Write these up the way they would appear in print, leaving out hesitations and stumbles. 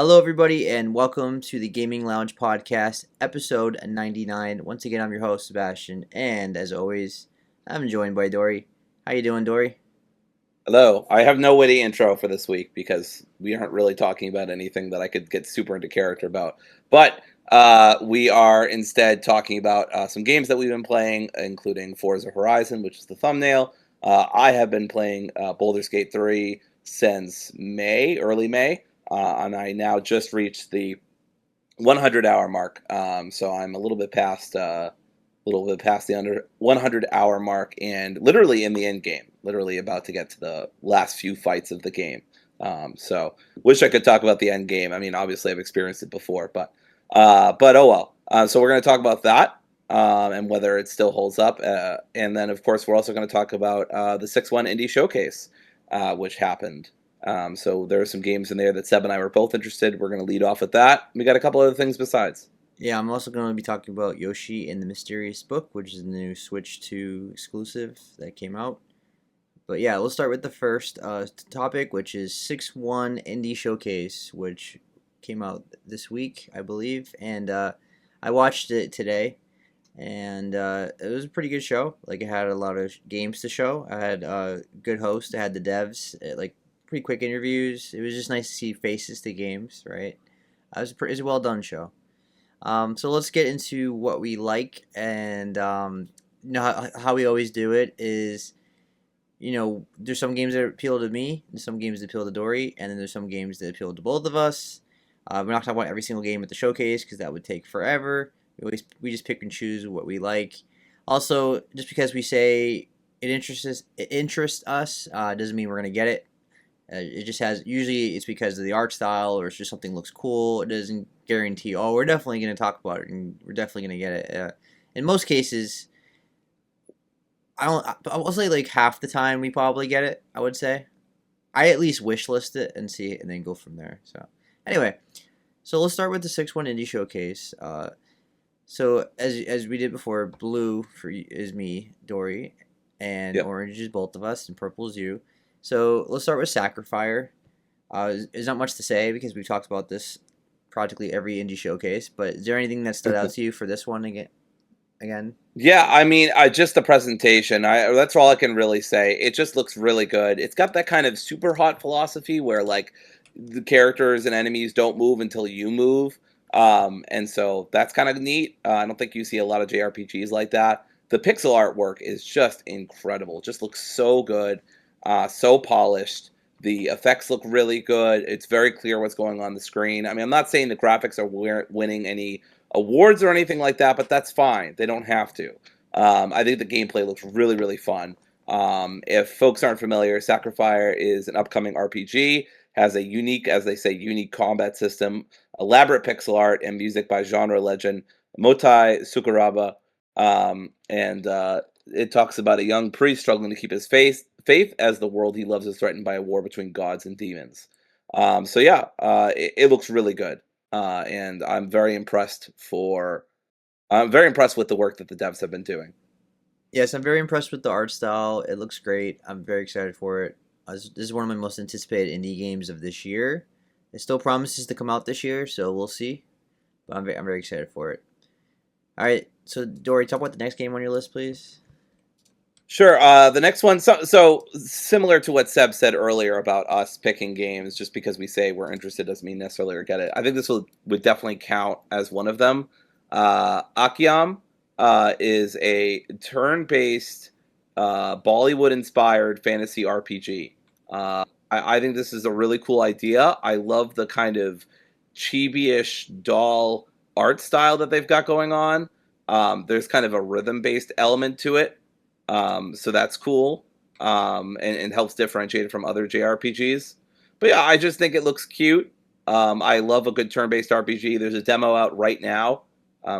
Hello, everybody, and welcome to the Gaming Lounge Podcast, episode 99. Once again, I'm your host, Sebastian, and as always, I'm joined by Dory. How you doing, Dory? Hello. I have no witty intro for this week because we aren't really talking about anything that I could get super into character about. But we are instead talking about some games that we've been playing, including Forza Horizon, which is the thumbnail. I have been playing Baldur's Gate 3 since early May, and I now just reached the 100-hour mark. So I'm a little bit past the under 100-hour mark, and literally in the end game, literally about to get to the last few fights of the game. So wish I could talk about the end game. I mean, obviously I've experienced it before, but oh well. So we're going to talk about that and whether it still holds up, and then of course we're also going to talk about the 6-1 Indie Showcase, which happened. So there are some games in there that Seb and I were both interested. We're going to lead off with that. We got a couple other things besides. Yeah, I'm also going to be talking about Yoshi and the Mysterious Book, which is the new Switch 2 exclusive that came out. But yeah, let's start with the first topic, which is 6-1 Indie Showcase, which came out this week, I believe. And I watched it today, and it was a pretty good show. Like, it had a lot of games to show. I had a good host. I had the devs, like, pretty quick interviews. It was just nice to see faces to games, right? It was a well done show. So let's get into what we like, and how we always do it is, there's some games that appeal to me, and some games that appeal to Dory, and then there's some games that appeal to both of us. We're not talking about every single game at the showcase because that would take forever. We just pick and choose what we like. Also, just because we say it interests us doesn't mean we're gonna get it. It just has, usually it's because of the art style, or it's just something looks cool. It doesn't guarantee, oh, we're definitely going to talk about it and we're definitely going to get it. In most cases, I'll say like half the time we probably get it, I would say. I at least wish list it and see it and then go from there. So anyway, so let's start with the 6-1 Indie Showcase. So as we did before, blue is me, Dory, and Yep. orange is both of us, and purple is you. So let's start with Sacrifier. There's not much to say because we've talked about this practically every indie showcase. But is there anything that stood out to you for this one again? Yeah, I mean, just the presentation. That's all I can really say. It just looks really good. It's got that kind of super hot philosophy where like the characters and enemies don't move until you move. And so that's kind of neat. I don't think you see a lot of JRPGs like that. The pixel artwork is just incredible. It just looks so good, so polished. The effects look really good. It's very clear what's going on the screen. I mean, I'm not saying the graphics are winning any awards or anything like that, but that's fine. They don't have to. I think the gameplay looks really, really fun. If folks aren't familiar, Sacrifier is an upcoming RPG, has a unique, as they say, unique combat system, elaborate pixel art, and music by genre legend Motai Sakuraba. And it talks about a young priest struggling to keep his faith as the world he loves is threatened by a war between gods and demons. So yeah, it looks really good. And I'm very impressed with the work that the devs have been doing. Yes, I'm very impressed with the art style. It looks great. I'm very excited for it. This is one of my most anticipated indie games of this year. It still promises to come out this year, so we'll see. But I'm very excited for it. All right, so Dory, talk about the next game on your list, please. Sure. The next one, so similar to what Seb said earlier about us picking games, just because we say we're interested doesn't mean necessarily or get it. I think this would definitely count as one of them. Akiam is a turn-based, Bollywood-inspired fantasy RPG. I think this is a really cool idea. I love the kind of chibi-ish doll art style that they've got going on. There's kind of a rhythm-based element to it. So that's cool, and helps differentiate it from other JRPGs. But yeah, I just think it looks cute. I love a good turn-based RPG. There's a demo out right now,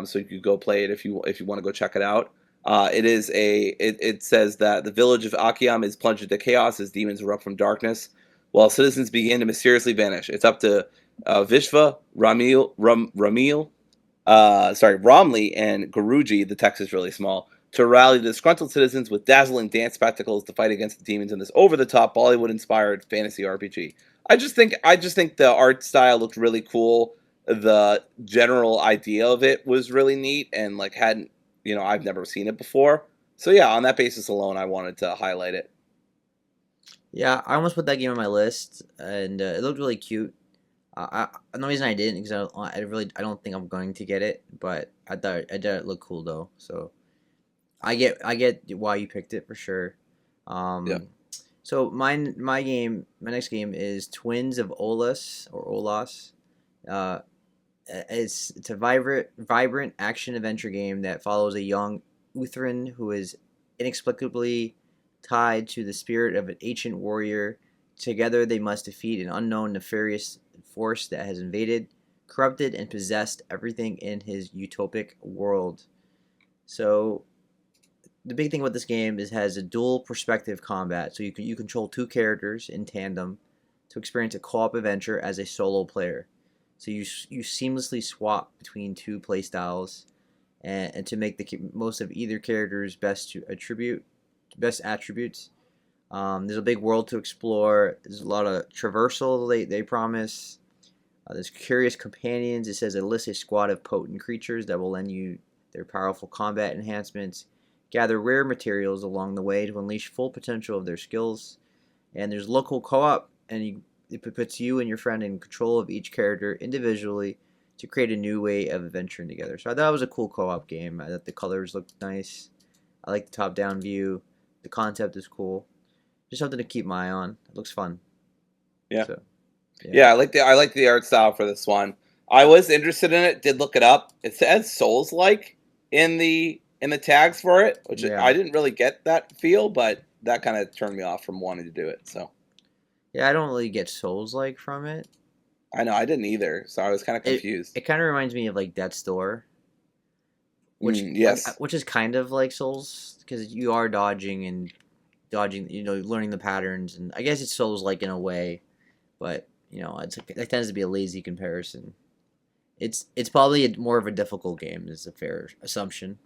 so you could go play it if you want to go check it out. It says that the village of Akiam is plunged into chaos as demons erupt from darkness, while citizens begin to mysteriously vanish. It's up to Vishva, Romley, and Guruji. The text is really small to rally the disgruntled citizens with dazzling dance spectacles to fight against the demons in this over-the-top Bollywood-inspired fantasy RPG. I just think the art style looked really cool. The general idea of it was really neat, and like hadn't I've never seen it before. So yeah, on that basis alone, I wanted to highlight it. Yeah, I almost put that game on my list, and it looked really cute. The reason I didn't because I don't think I'm going to get it, but I thought it looked cool though. So I get why you picked it for sure. Yeah. Um, so my next game is Twins of Olas or Olas. Uh, it's a vibrant action adventure game that follows a young Uthran who is inexplicably tied to the spirit of an ancient warrior. Together, they must defeat an unknown nefarious force that has invaded, corrupted, and possessed everything in his utopic world. So the big thing about this game is it has a dual perspective combat, so you control two characters in tandem to experience a co-op adventure as a solo player. So you seamlessly swap between two playstyles, and to make the most of either character's best attributes. There's a big world to explore. There's a lot of traversal they promise. There's curious companions. It says enlist a squad of potent creatures that will lend you their powerful combat enhancements. Gather rare materials along the way to unleash full potential of their skills. And there's local co-op, and it puts you and your friend in control of each character individually to create a new way of adventuring together. So I thought it was a cool co-op game. I thought the colors looked nice. I like the top-down view. The concept is cool. Just something to keep my eye on. It looks fun. Yeah. So yeah, Yeah, I like the art style for this one. I was interested in it. Did look it up. It says Souls like in the tags for it, which yeah, I didn't really get that feel, but that kind of turned me off from wanting to do it. So yeah. I don't really get Souls like from it. I know I didn't either. So I was kind of It confused. it kind of reminds me of like Death's Door, Yes. which is kind of like Souls because you are dodging, learning the patterns, and I guess it's Souls like in a way, but it tends to be a lazy comparison. It's probably more of a difficult game is a fair assumption.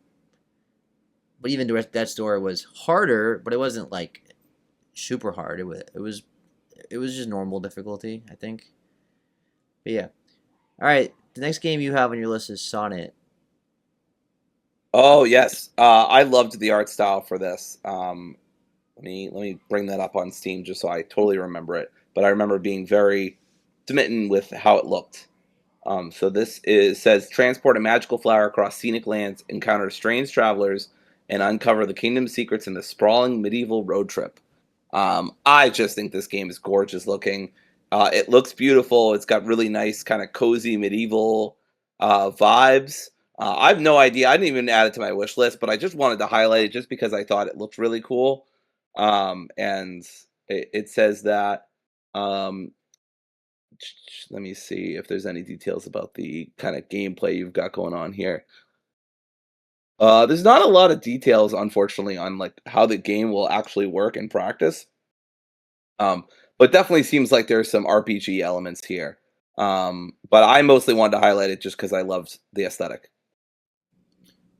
But even Death's Door was harder, but it wasn't like super hard. It was just normal difficulty, I think. But yeah. All right, the next game you have on your list is Sonnet. Oh yes. I loved the art style for this. Let me bring that up on Steam just so I totally remember it. But I remember being very smitten with how it looked. So this says transport a magical flower across scenic lands, encounter strange travelers, and uncover the kingdom's secrets in the sprawling medieval road trip. I just think this game is gorgeous looking. It looks beautiful. It's got really nice kind of cozy medieval vibes. I have no idea. I didn't even add it to my wish list, but I just wanted to highlight it just because I thought it looked really cool. And it says that um, let me see if there's any details about the kind of gameplay you've got going on here. There's not a lot of details, unfortunately, on like how the game will actually work in practice. Um, but definitely seems like there's some RPG elements here. But I mostly wanted to highlight it just because I loved the aesthetic.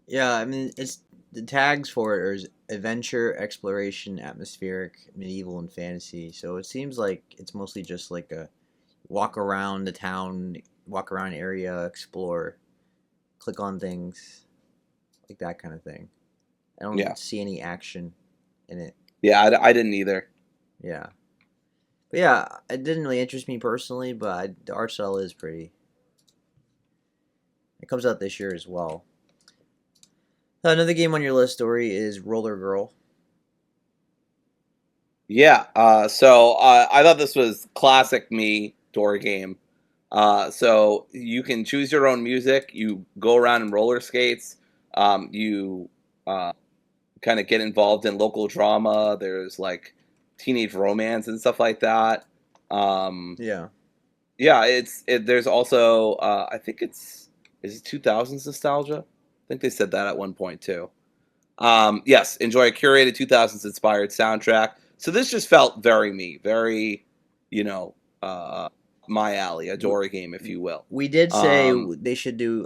Yeah, I mean it's the tags for it are adventure, exploration, atmospheric, medieval, and fantasy. So it seems like it's mostly just like a walk around the town, walk around area, explore, click on things, like that kind of thing. I Yeah, don't see any action in it. yeah, I didn't either. Yeah, but yeah, it didn't really interest me personally. But the art style is pretty. It comes out this year as well. Another game on your list, Dory, is Roller Girl. Yeah, I thought this was classic me door game. So you can choose your own music. You go around in roller skates. You kind of get involved in local drama. There's like teenage romance and stuff like that. Um, Yeah. yeah, there's also I think is it 2000s nostalgia? I think they said that at one point too. Yes, enjoy a curated 2000s inspired soundtrack. So this just felt very me, very you know uh, my alley, a We, Dory game, if you will. we did say Um, they should do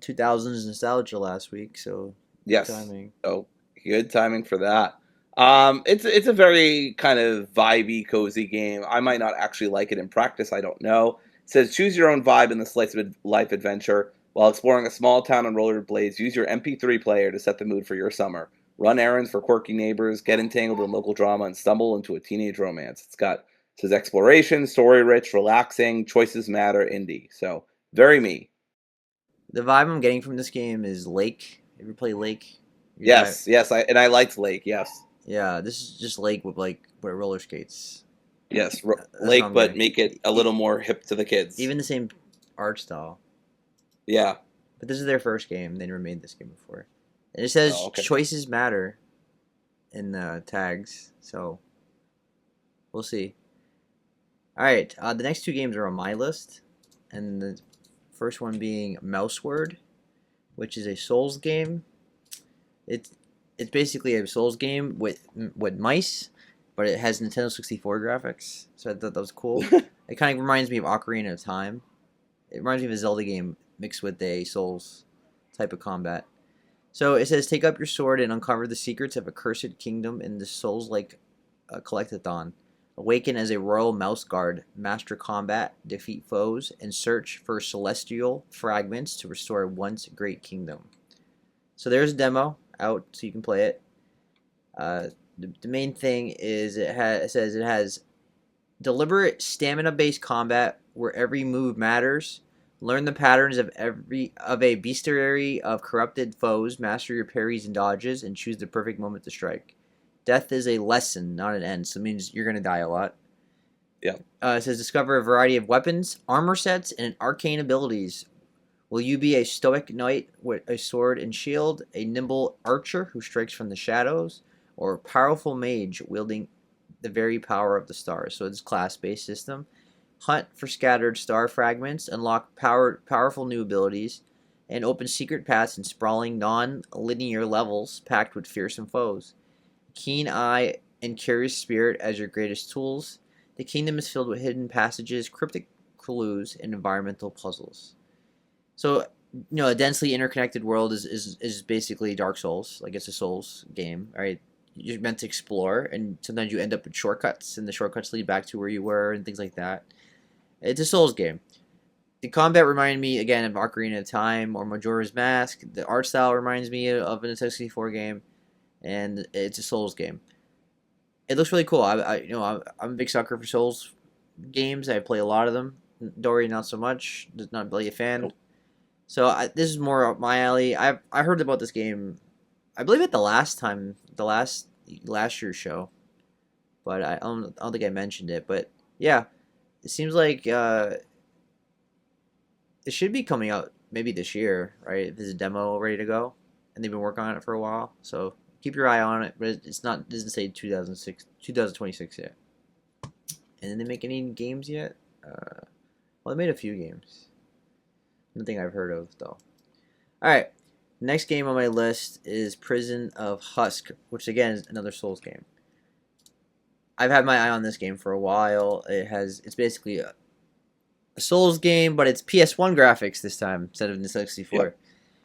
2000s nostalgia last week, so good yes, timing. so good timing for that. It's a very kind of vibey, cozy game. I might not actually like it in practice. I don't know. It says choose your own vibe in the slice of life adventure while exploring a small town on rollerblades. Use your MP3 player to set the mood for your summer. Run errands for quirky neighbors, get entangled in local drama, and stumble into a teenage romance. It says exploration, story rich, relaxing, choices matter, indie. So very me. The vibe I'm getting from this game is Lake. You ever play Lake? You dive. Yes, yes, I liked Lake. Yes, Yeah, this is just Lake with roller skates. yes, That's what Lake, I'm but getting. make it a little more hip to the kids. Even the same art style. Yeah. But this is their first game. They never made this game before. And it says Oh, okay. choices matter in the tags, so we'll see. All right, the next two games are on my list, and the first one being Mouse Word, which is a Souls game. It's it's basically a Souls game with mice, but it has Nintendo 64 graphics. So I thought that was cool. It kind of reminds me of Ocarina of Time. It reminds me of a Zelda game mixed with a Souls type of combat. So it says, take up your sword and uncover the secrets of a cursed kingdom in the Souls-like collectathon. Awaken as a royal mouse guard, master combat, defeat foes, and search for celestial fragments to restore a once great kingdom. So there's a demo out, so you can play it. The main thing is it says it has deliberate stamina-based combat where every move matters. Learn the patterns of a bestiary of corrupted foes, master your parries and dodges, and choose the perfect moment to strike. Death is a lesson, not an end, so it means you're gonna die a lot. Yeah. It says discover a variety of weapons, armor sets, and arcane abilities. Will you be a stoic knight with a sword and shield, a nimble archer who strikes from the shadows, or a powerful mage wielding the very power of the stars? So it's a class-based system. Hunt for scattered star fragments, unlock powerful new abilities, and open secret paths in sprawling non-linear levels packed with fearsome foes. Keen eye and curious spirit as your greatest tools. The kingdom is filled with hidden passages, cryptic clues, and environmental puzzles. So, a densely interconnected world is basically Dark Souls. Like, it's a Souls game, right? You're meant to explore, and sometimes you end up with shortcuts, and the shortcuts lead back to where you were, and things like that. It's a Souls game. The combat reminded me, again, of Ocarina of Time or Majora's Mask. The art style reminds me of an Nintendo 64 game, and it's a Souls game. It looks really cool. I'm a big sucker for Souls games. I play a lot of them. Dory, not so much. Does not really a fan. Nope. So this is more up my alley. I heard about this game, I believe at the last year's show, but I don't think I mentioned it. But yeah, it seems like it should be coming out maybe this year, right? There's a demo ready to go, and they've been working on it for a while. So keep your eye on it. But it's not it doesn't say 2026 yet. And did they make any games yet? Well, they made a few games. Nothing I've heard of though. All right, next game on my list is Prison of Husk, which again is another Souls game. I've had my eye on this game for a while. It's basically a Souls game, but it's PS1 graphics this time instead of the 64. Yep.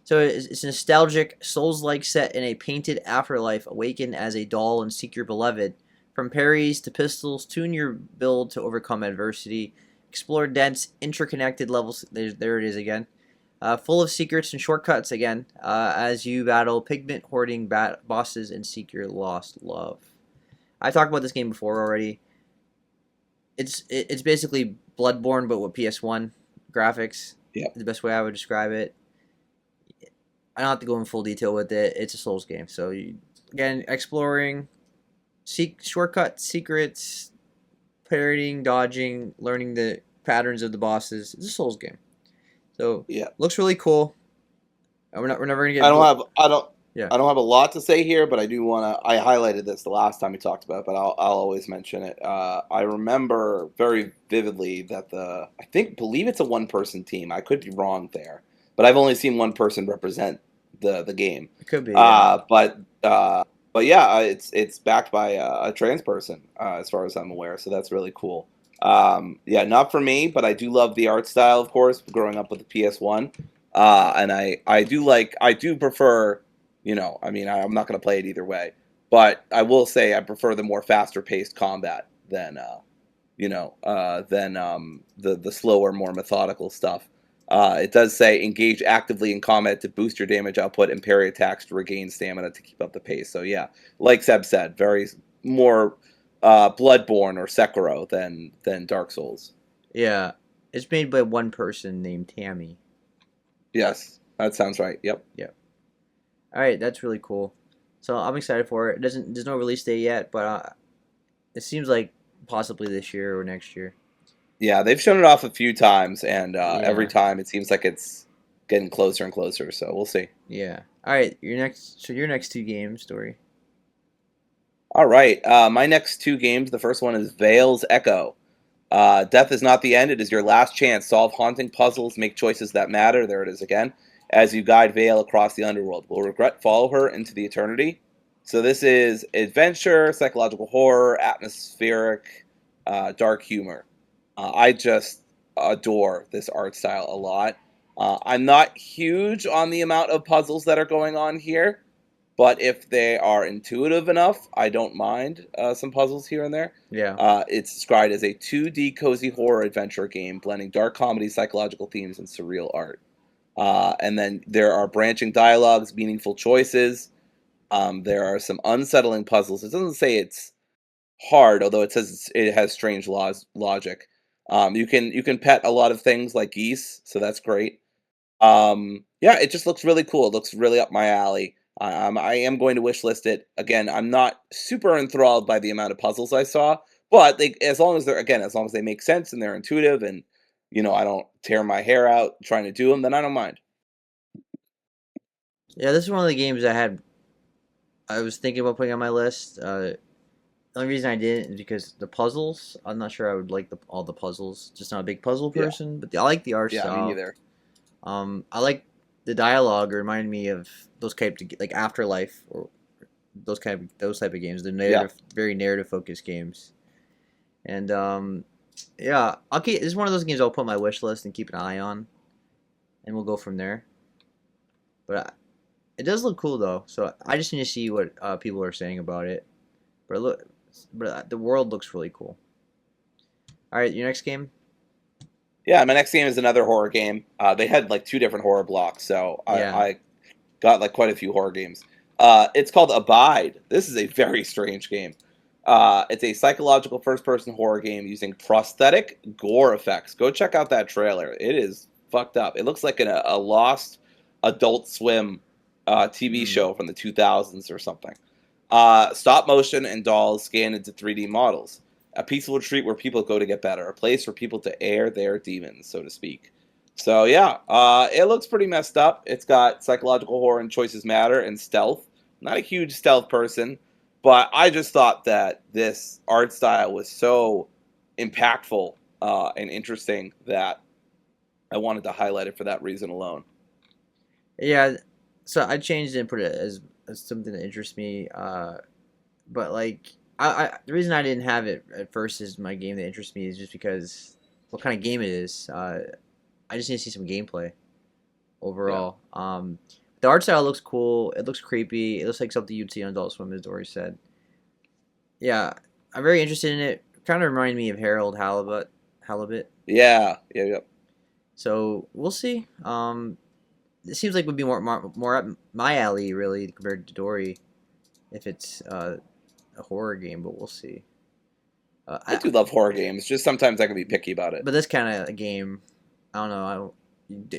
So it's a nostalgic Souls-like set in a painted afterlife. Awaken as a doll and seek your beloved. From parries to pistols, tune your build to overcome adversity. Explore dense, interconnected levels. There it is again. Full of secrets and shortcuts again, as you battle pigment hoarding bosses and seek your lost love. I talked about this game before already. It's basically Bloodborne, but with PS1 graphics. Yep. The best way I would describe it. I don't have to go in full detail with it. It's a Souls game, so again, exploring, shortcuts, secrets, parrying, dodging, learning the patterns of the bosses. It's a Souls game. So yeah, looks really cool. We're never gonna get. I don't have a lot to say here, but I do want to. I highlighted this the last time we talked about it, but I'll always mention it. I remember very vividly that believe it's a one-person team. I could be wrong there, but I've only seen one person represent the game. It could be. Yeah. But yeah, it's backed by a trans person, as far as I'm aware. So that's really cool. Yeah, not for me, but I do love the art style, of course, growing up with the PS1. And I do prefer, I'm not going to play it either way. but I will say I prefer the more faster paced combat than the slower, more methodical stuff. It does say engage actively in combat to boost your damage output and parry attacks to regain stamina to keep up the pace. So yeah, like Seb said, very more Bloodborne or Sekiro than Dark Souls. Yeah, it's made by one person named Tammy. Yes, that sounds right. Yep. Yeah. All right, that's really cool. So I'm excited for it. There's no release date yet, but it seems like possibly this year or next year. Yeah, they've shown it off a few times, and every Yeah. time it seems like it's getting closer and closer. So we'll see. Yeah. All right, your next two games, Dory. All right, my next two games. The first one is Vale's Echo. Death is not the end. It is your last chance. Solve haunting puzzles. Make choices that matter. There it is again. As you guide Vale across the underworld. Will regret follow her into the eternity? So this is adventure, psychological horror, atmospheric, dark humor. I just adore this art style a lot. I'm not huge on the amount of puzzles that are going on here, but if they are intuitive enough, I don't mind some puzzles here and there. Yeah. It's described as a 2D cozy horror adventure game blending dark comedy, psychological themes, and surreal art. And then there are branching dialogues, meaningful choices. There are some unsettling puzzles. It doesn't say it's hard, although it says it has strange logic. You can pet a lot of things like geese, so that's great. Yeah, it just looks really cool. It looks really up my alley. I am going to wish list it. Again, I'm not super enthralled by the amount of puzzles I saw, but as long as as long as they make sense and they're intuitive, and I don't tear my hair out trying to do them, then I don't mind. Yeah, this is one of the games I was thinking about putting on my list. The only reason I didn't is because the puzzles. I'm not sure I would like all the puzzles. Just not a big puzzle Yeah, person, but I like the art yeah, me style. neither. I like the dialogue. It reminded me of those like Afterlife or those type of games. The Yeah, very narrative focused games. And yeah, I'll keep. This is one of those games I'll put on my wish list and keep an eye on, and we'll go from there. But it does look cool though, so I just need to see what people are saying about it. But the world looks really cool. All right, your next game. yeah. My next game is another horror game. They had like two different horror blocks, so I, Yeah, I got like quite a few horror games. It's called Abide. This is a very strange game. It's a psychological first-person horror game using prosthetic gore effects. Go check out that trailer. It is fucked up. It looks like a lost Adult Swim TV mm. show from the 2000s or something. Stop motion and dolls scanned into 3D models. A peaceful retreat where people go to get better. A place for people to air their demons, so to speak. So yeah, it looks pretty messed up. It's got psychological horror and choices matter and stealth. Not a huge stealth person, but I just thought that this art style was so impactful and interesting that I wanted to highlight it for that reason alone. Yeah. So I changed it and put it as something that interests me. But like the reason I didn't have it at first is my game that interests me is just because what kind of game it is. I just need to see some gameplay Yeah. overall. The art style looks cool. It looks creepy. It looks like something you'd see on Adult Swim, as Dory said. Yeah, I'm very interested in it. Kind of remind me of Harold Halibut. Yeah. Yeah. Yeah. So we'll see. It seems like would be more up my alley really compared to Dory if it's a horror game, but we'll see. I do love horror games. Just sometimes I can be picky about it. But this kind of game, I don't know.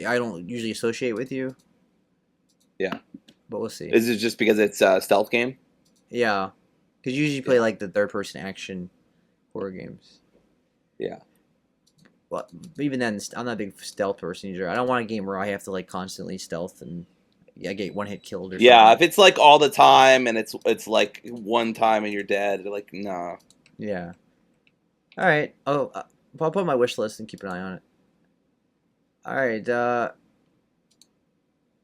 I don't usually associate with you, Yeah. but we'll see. Is it just because it's a stealth game? Yeah, because you usually play Yeah. like the third person action horror games. Yeah. But even then, I'm not a big stealth person either. I don't want a game where I have to like constantly stealth and I get one hit killed or Yeah, something. if it's like all the time and it's like one time and you're dead, like nah. Yeah. All right. Oh, I'll put it on my wish list and keep an eye on it. All right.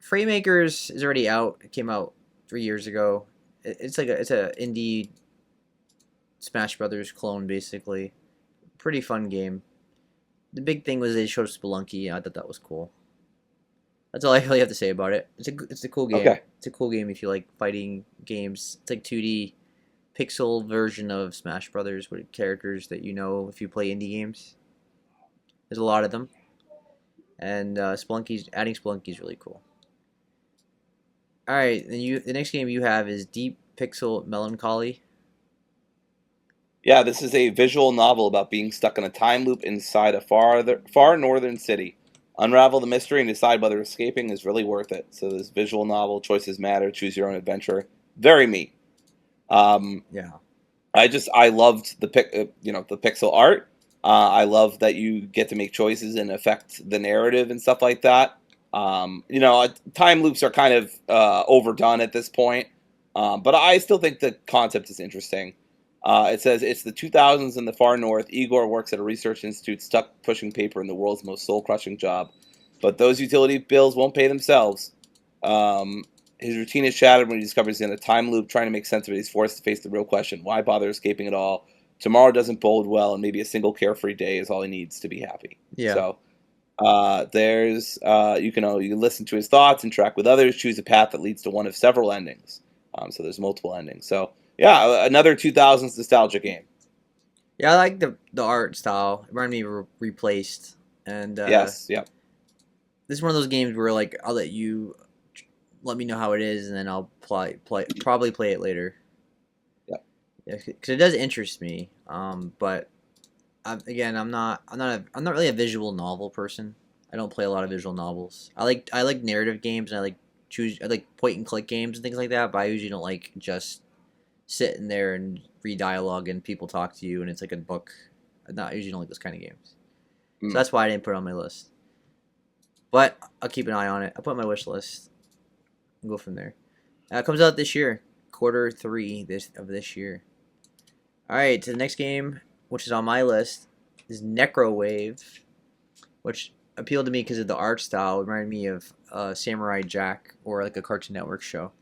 Freemakers is already out. It came out 3 years ago. It's like it's a indie Smash Brothers clone basically. Pretty fun game. The big thing was they showed Spelunky. And I thought that was cool. That's all I really have to say about it. It's a cool game. Okay. It's a cool game if you like fighting games. It's like 2D pixel version of Smash Brothers with characters that you know if you play indie games. There's a lot of them, and Spelunky's adding Spelunky is really cool. All right, then the next game you have is Deep Pixel Melancholy. Yeah, this is a visual novel about being stuck in a time loop inside a far northern city. Unravel the mystery and decide whether escaping is really worth it. So this visual novel, choices matter, choose your own adventure. Very me. Yeah. I loved the pixel art. I love that you get to make choices and affect the narrative and stuff like that. Time loops are kind of overdone at this point, but I still think the concept is interesting. It says it's the 2000s in the far north. Igor works at a research institute, stuck pushing paper in the world's most soul-crushing job. But those utility bills won't pay themselves. His routine is shattered when he discovers he's in a time loop trying to make sense of it. He's forced to face the real question: why bother escaping at all? Tomorrow doesn't bode well, and maybe a single carefree day is all he needs to be happy. Yeah. So there's you listen to his thoughts, interact with others, choose a path that leads to one of several endings. So there's multiple endings. So yeah, another 2000s nostalgia game. Yeah, I like the art style. It reminded me of Replaced, and Yes, yep. this is one of those games where like I'll let you let me know how it is, and then I'll probably play it later. Yep. Yeah, because it does interest me. But I'm not really a visual novel person. I don't play a lot of visual novels. I like narrative games, and I like point and click games and things like that. But I usually don't like just sitting there and read dialogue and people talk to you and it's like a book. I usually don't like those kind of games. So that's why I didn't put it on my list. But I'll keep an eye on it. I'll put it on my wish list and go from there. It comes out this year, Q3 of this year. All right, to the next game, which is on my list, is Necrowave, which appealed to me because of the art style. It reminded me of Samurai Jack or like a Cartoon Network show.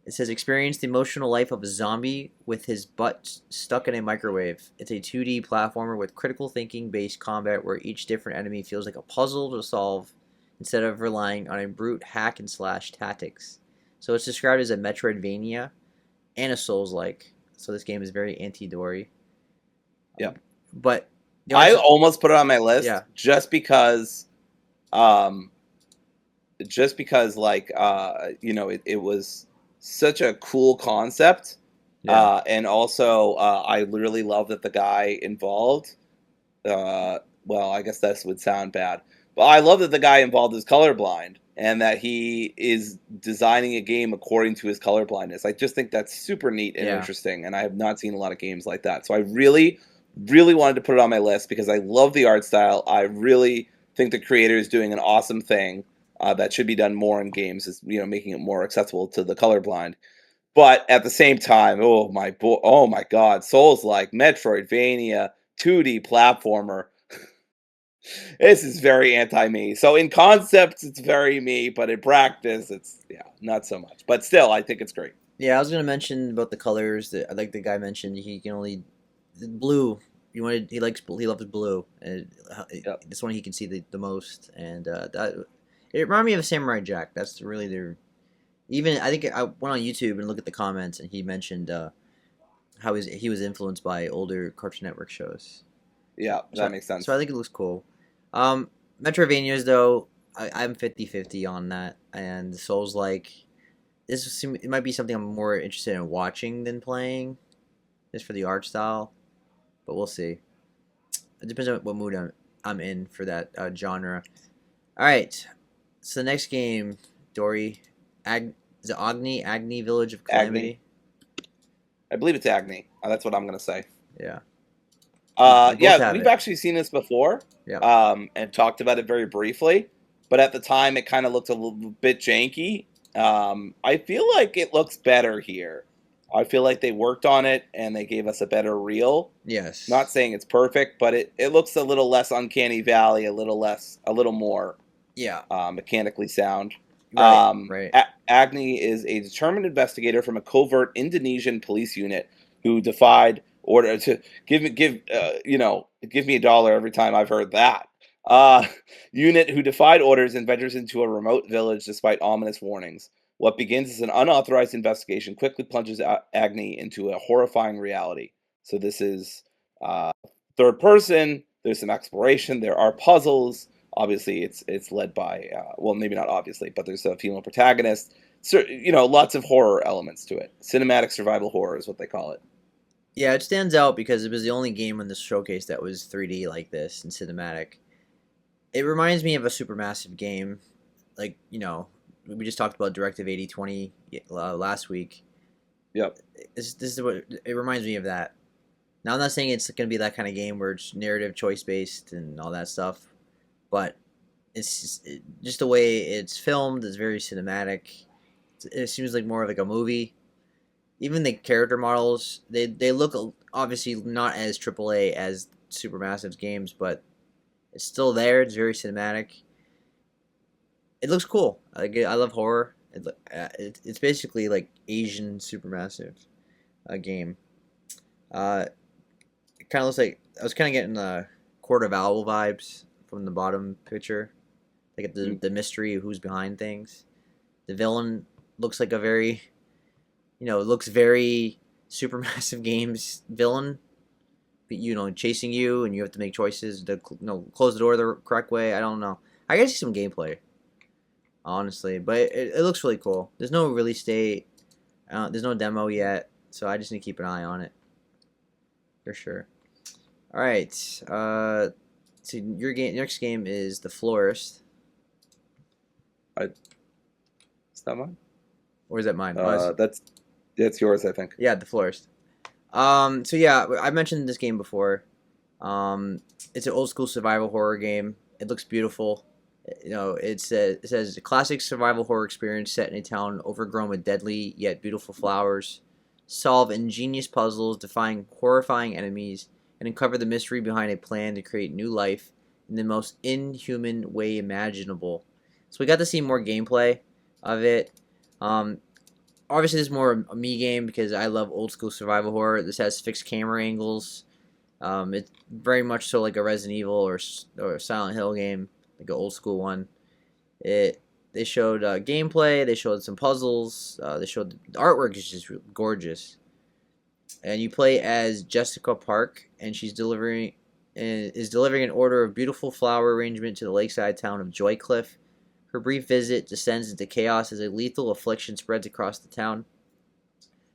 It says, experience the emotional life of a zombie with his butt stuck in a microwave. It's a 2D platformer with critical thinking based combat where each different enemy feels like a puzzle to solve instead of relying on a brute hack and slash tactics. So it's described as a Metroidvania and a Souls-like. So this game is very anti-Dory. Yep. But I almost put it on my list Yeah. just because it was such a cool concept. Yeah. And also I really love that the guy involved, well, I guess this would sound bad, but I love that the guy involved is colorblind and that he is designing a game according to his colorblindness. I just think that's super neat and Yeah. interesting, and I have not seen a lot of games like that. So I really, really wanted to put it on my list because I love the art style. I really think the creator is doing an awesome thing that should be done more in games, is making it more accessible to the colorblind. But at the same time, oh my God, Souls-like, Metroidvania, 2D platformer. This is very anti-me. So in concept, it's very me, but in practice, it's not so much. But still, I think it's great. Yeah, I was gonna mention about the colors that like the guy mentioned. He can only blue. He loves blue, and this one he can see the most. And that it reminded me of Samurai Jack. That's really their. Even I think I went on YouTube and looked at the comments, and he mentioned how he was influenced by older Cartoon Network shows. Yeah, that makes sense. So I think it looks cool. Metroidvanias though, I'm 50-50 on that, and Souls like. It might be something I'm more interested in watching than playing, just for the art style. But we'll see. It depends on what mood I'm in for that genre. All right. So the next game, Dory, is it Agni Village of Calamity? I believe it's Agni. That's what I'm gonna say. Yeah. We've actually seen this before. Yeah. And talked about it very briefly, but at the time it kind of looked a little bit janky. I feel like it looks better here. I feel like they worked on it and they gave us a better reel. Yes. Not saying it's perfect, but it looks a little less uncanny valley, a little more mechanically sound. Right. Agni is a determined investigator from a covert Indonesian police unit who defied order to give me $1 every time I've heard that. Unit who defied orders and ventures into a remote village despite ominous warnings. What begins as an unauthorized investigation quickly plunges Agni into a horrifying reality. So this is uh, third person. There's some exploration. There are puzzles. Obviously, it's led by well, maybe not obviously, but there's a female protagonist. So lots of horror elements to it. Cinematic survival horror is what they call it. Yeah, it stands out because it was the only game in this showcase that was 3D like this and cinematic. It reminds me of a supermassive game, like we just talked about Directive 8020 last week. Yep. This is what it reminds me of that. Now I'm not saying it's going to be that kind of game where it's narrative choice based and all that stuff, but just the way it's filmed is very cinematic. It seems like more of like a movie. Even the character models, they look obviously not as AAA as Supermassive's games, but it's still there. It's very cinematic. It looks cool. I love horror. It's basically like Asian Supermassive game. It kind of looks like I was kind of getting the Court of Owl vibes from the bottom picture. Like the mystery of who's behind things. The villain looks like a very, looks very Supermassive Games villain. Chasing you, and you have to make choices to close the door the correct way. I don't know. I gotta see some gameplay, honestly, but it looks really cool. There's no release date. There's no demo yet, so I just need to keep an eye on it for sure. All right. So your next game is The Florist. Is that mine? Or is that mine? That's yours, I think. Yeah, The Florist. So yeah, I mentioned this game before. It's an old school survival horror game. It looks beautiful. It says a classic survival horror experience set in a town overgrown with deadly yet beautiful flowers. Solve ingenious puzzles, defying horrifying enemies, and uncover the mystery behind a plan to create new life in the most inhuman way imaginable. So we got to see more gameplay of it. Obviously, this is more a me game because I love old school survival horror. This has fixed camera angles. It's very much so like a Resident Evil or a Silent Hill game, like an old school one. They showed gameplay. They showed some puzzles. They showed the artwork is just gorgeous. And you play as Jessica Park, and she's delivering an order of beautiful flower arrangement to the lakeside town of Joycliff. Her brief visit descends into chaos as a lethal affliction spreads across the town.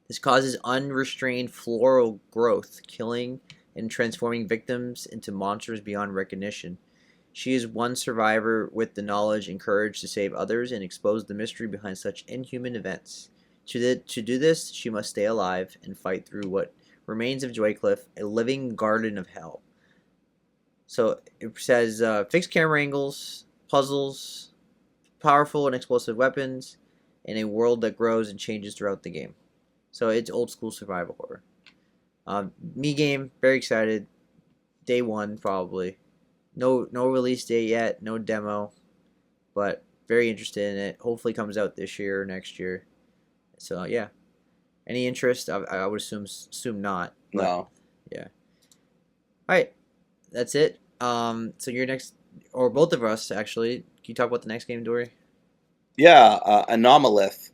This causes unrestrained floral growth, killing and transforming victims into monsters beyond recognition. She is one survivor with the knowledge and courage to save others and expose the mystery behind such inhuman events. To do this, she must stay alive and fight through what remains of Joycliff, a living garden of hell. So it says fixed camera angles, puzzles, powerful and explosive weapons, in a world that grows and changes throughout the game. So it's old school survival horror. Me game, very excited. Day one probably. No release date yet, no demo, but very interested in it. Hopefully comes out this year or next year. So yeah, any interest? I would assume not. But, No. Yeah. All right, that's it. So your next, or both of us actually. Can you talk about the next game, Dory? Yeah, Anomalith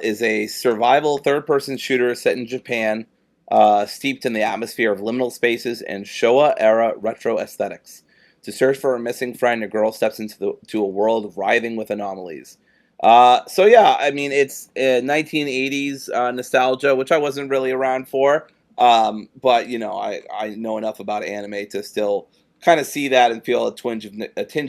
is a survival third-person shooter set in Japan, steeped in the atmosphere of liminal spaces and Showa-era retro aesthetics. To search for a missing friend, a girl steps into a world writhing with anomalies. So yeah, I mean it's 1980s nostalgia, which I wasn't really around for, but I know enough about anime to still kind of see that and feel a tinge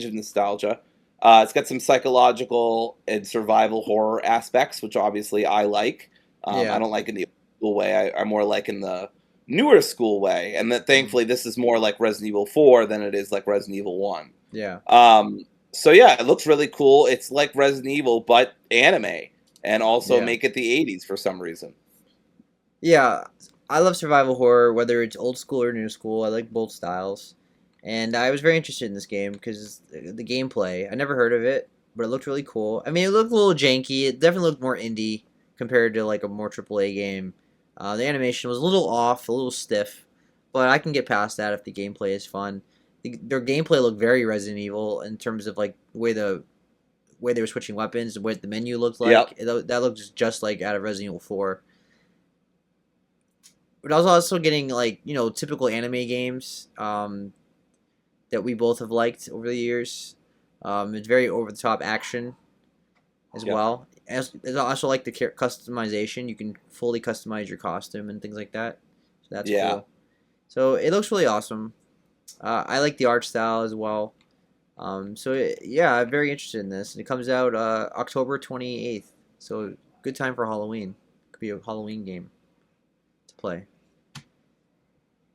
of nostalgia. It's got some psychological and survival horror aspects, which obviously I like. Yeah. I don't like in the old school way. I more like in the newer school way, and that thankfully this is more like Resident Evil 4 than it is like Resident Evil 1. Yeah. So yeah, it looks really cool. It's like Resident Evil, but anime, and also make it the 80s for some reason. Yeah, I love survival horror, whether it's old school or new school. I like both styles. And I was very interested in this game because the gameplay, I never heard of it, but it looked really cool. I mean, it looked a little janky. It definitely looked more indie compared to like a more AAA game. The animation was a little off, a little stiff, but I can get past that if the gameplay is fun. Their gameplay looked very Resident Evil in terms of like the way the way they were switching weapons, what the menu looked Yep. like. That looked just like out of Resident Evil 4. But I was also getting like typical anime games that we both have liked over the years. It's very over the top action as Yep. well. I also like the customization. You can fully customize your costume and things like that. So that's Yeah. cool. So it looks really awesome. I like the art style as well. Yeah, I'm very interested in this. It comes out October 28th. So good time for Halloween. Could be a Halloween game to play.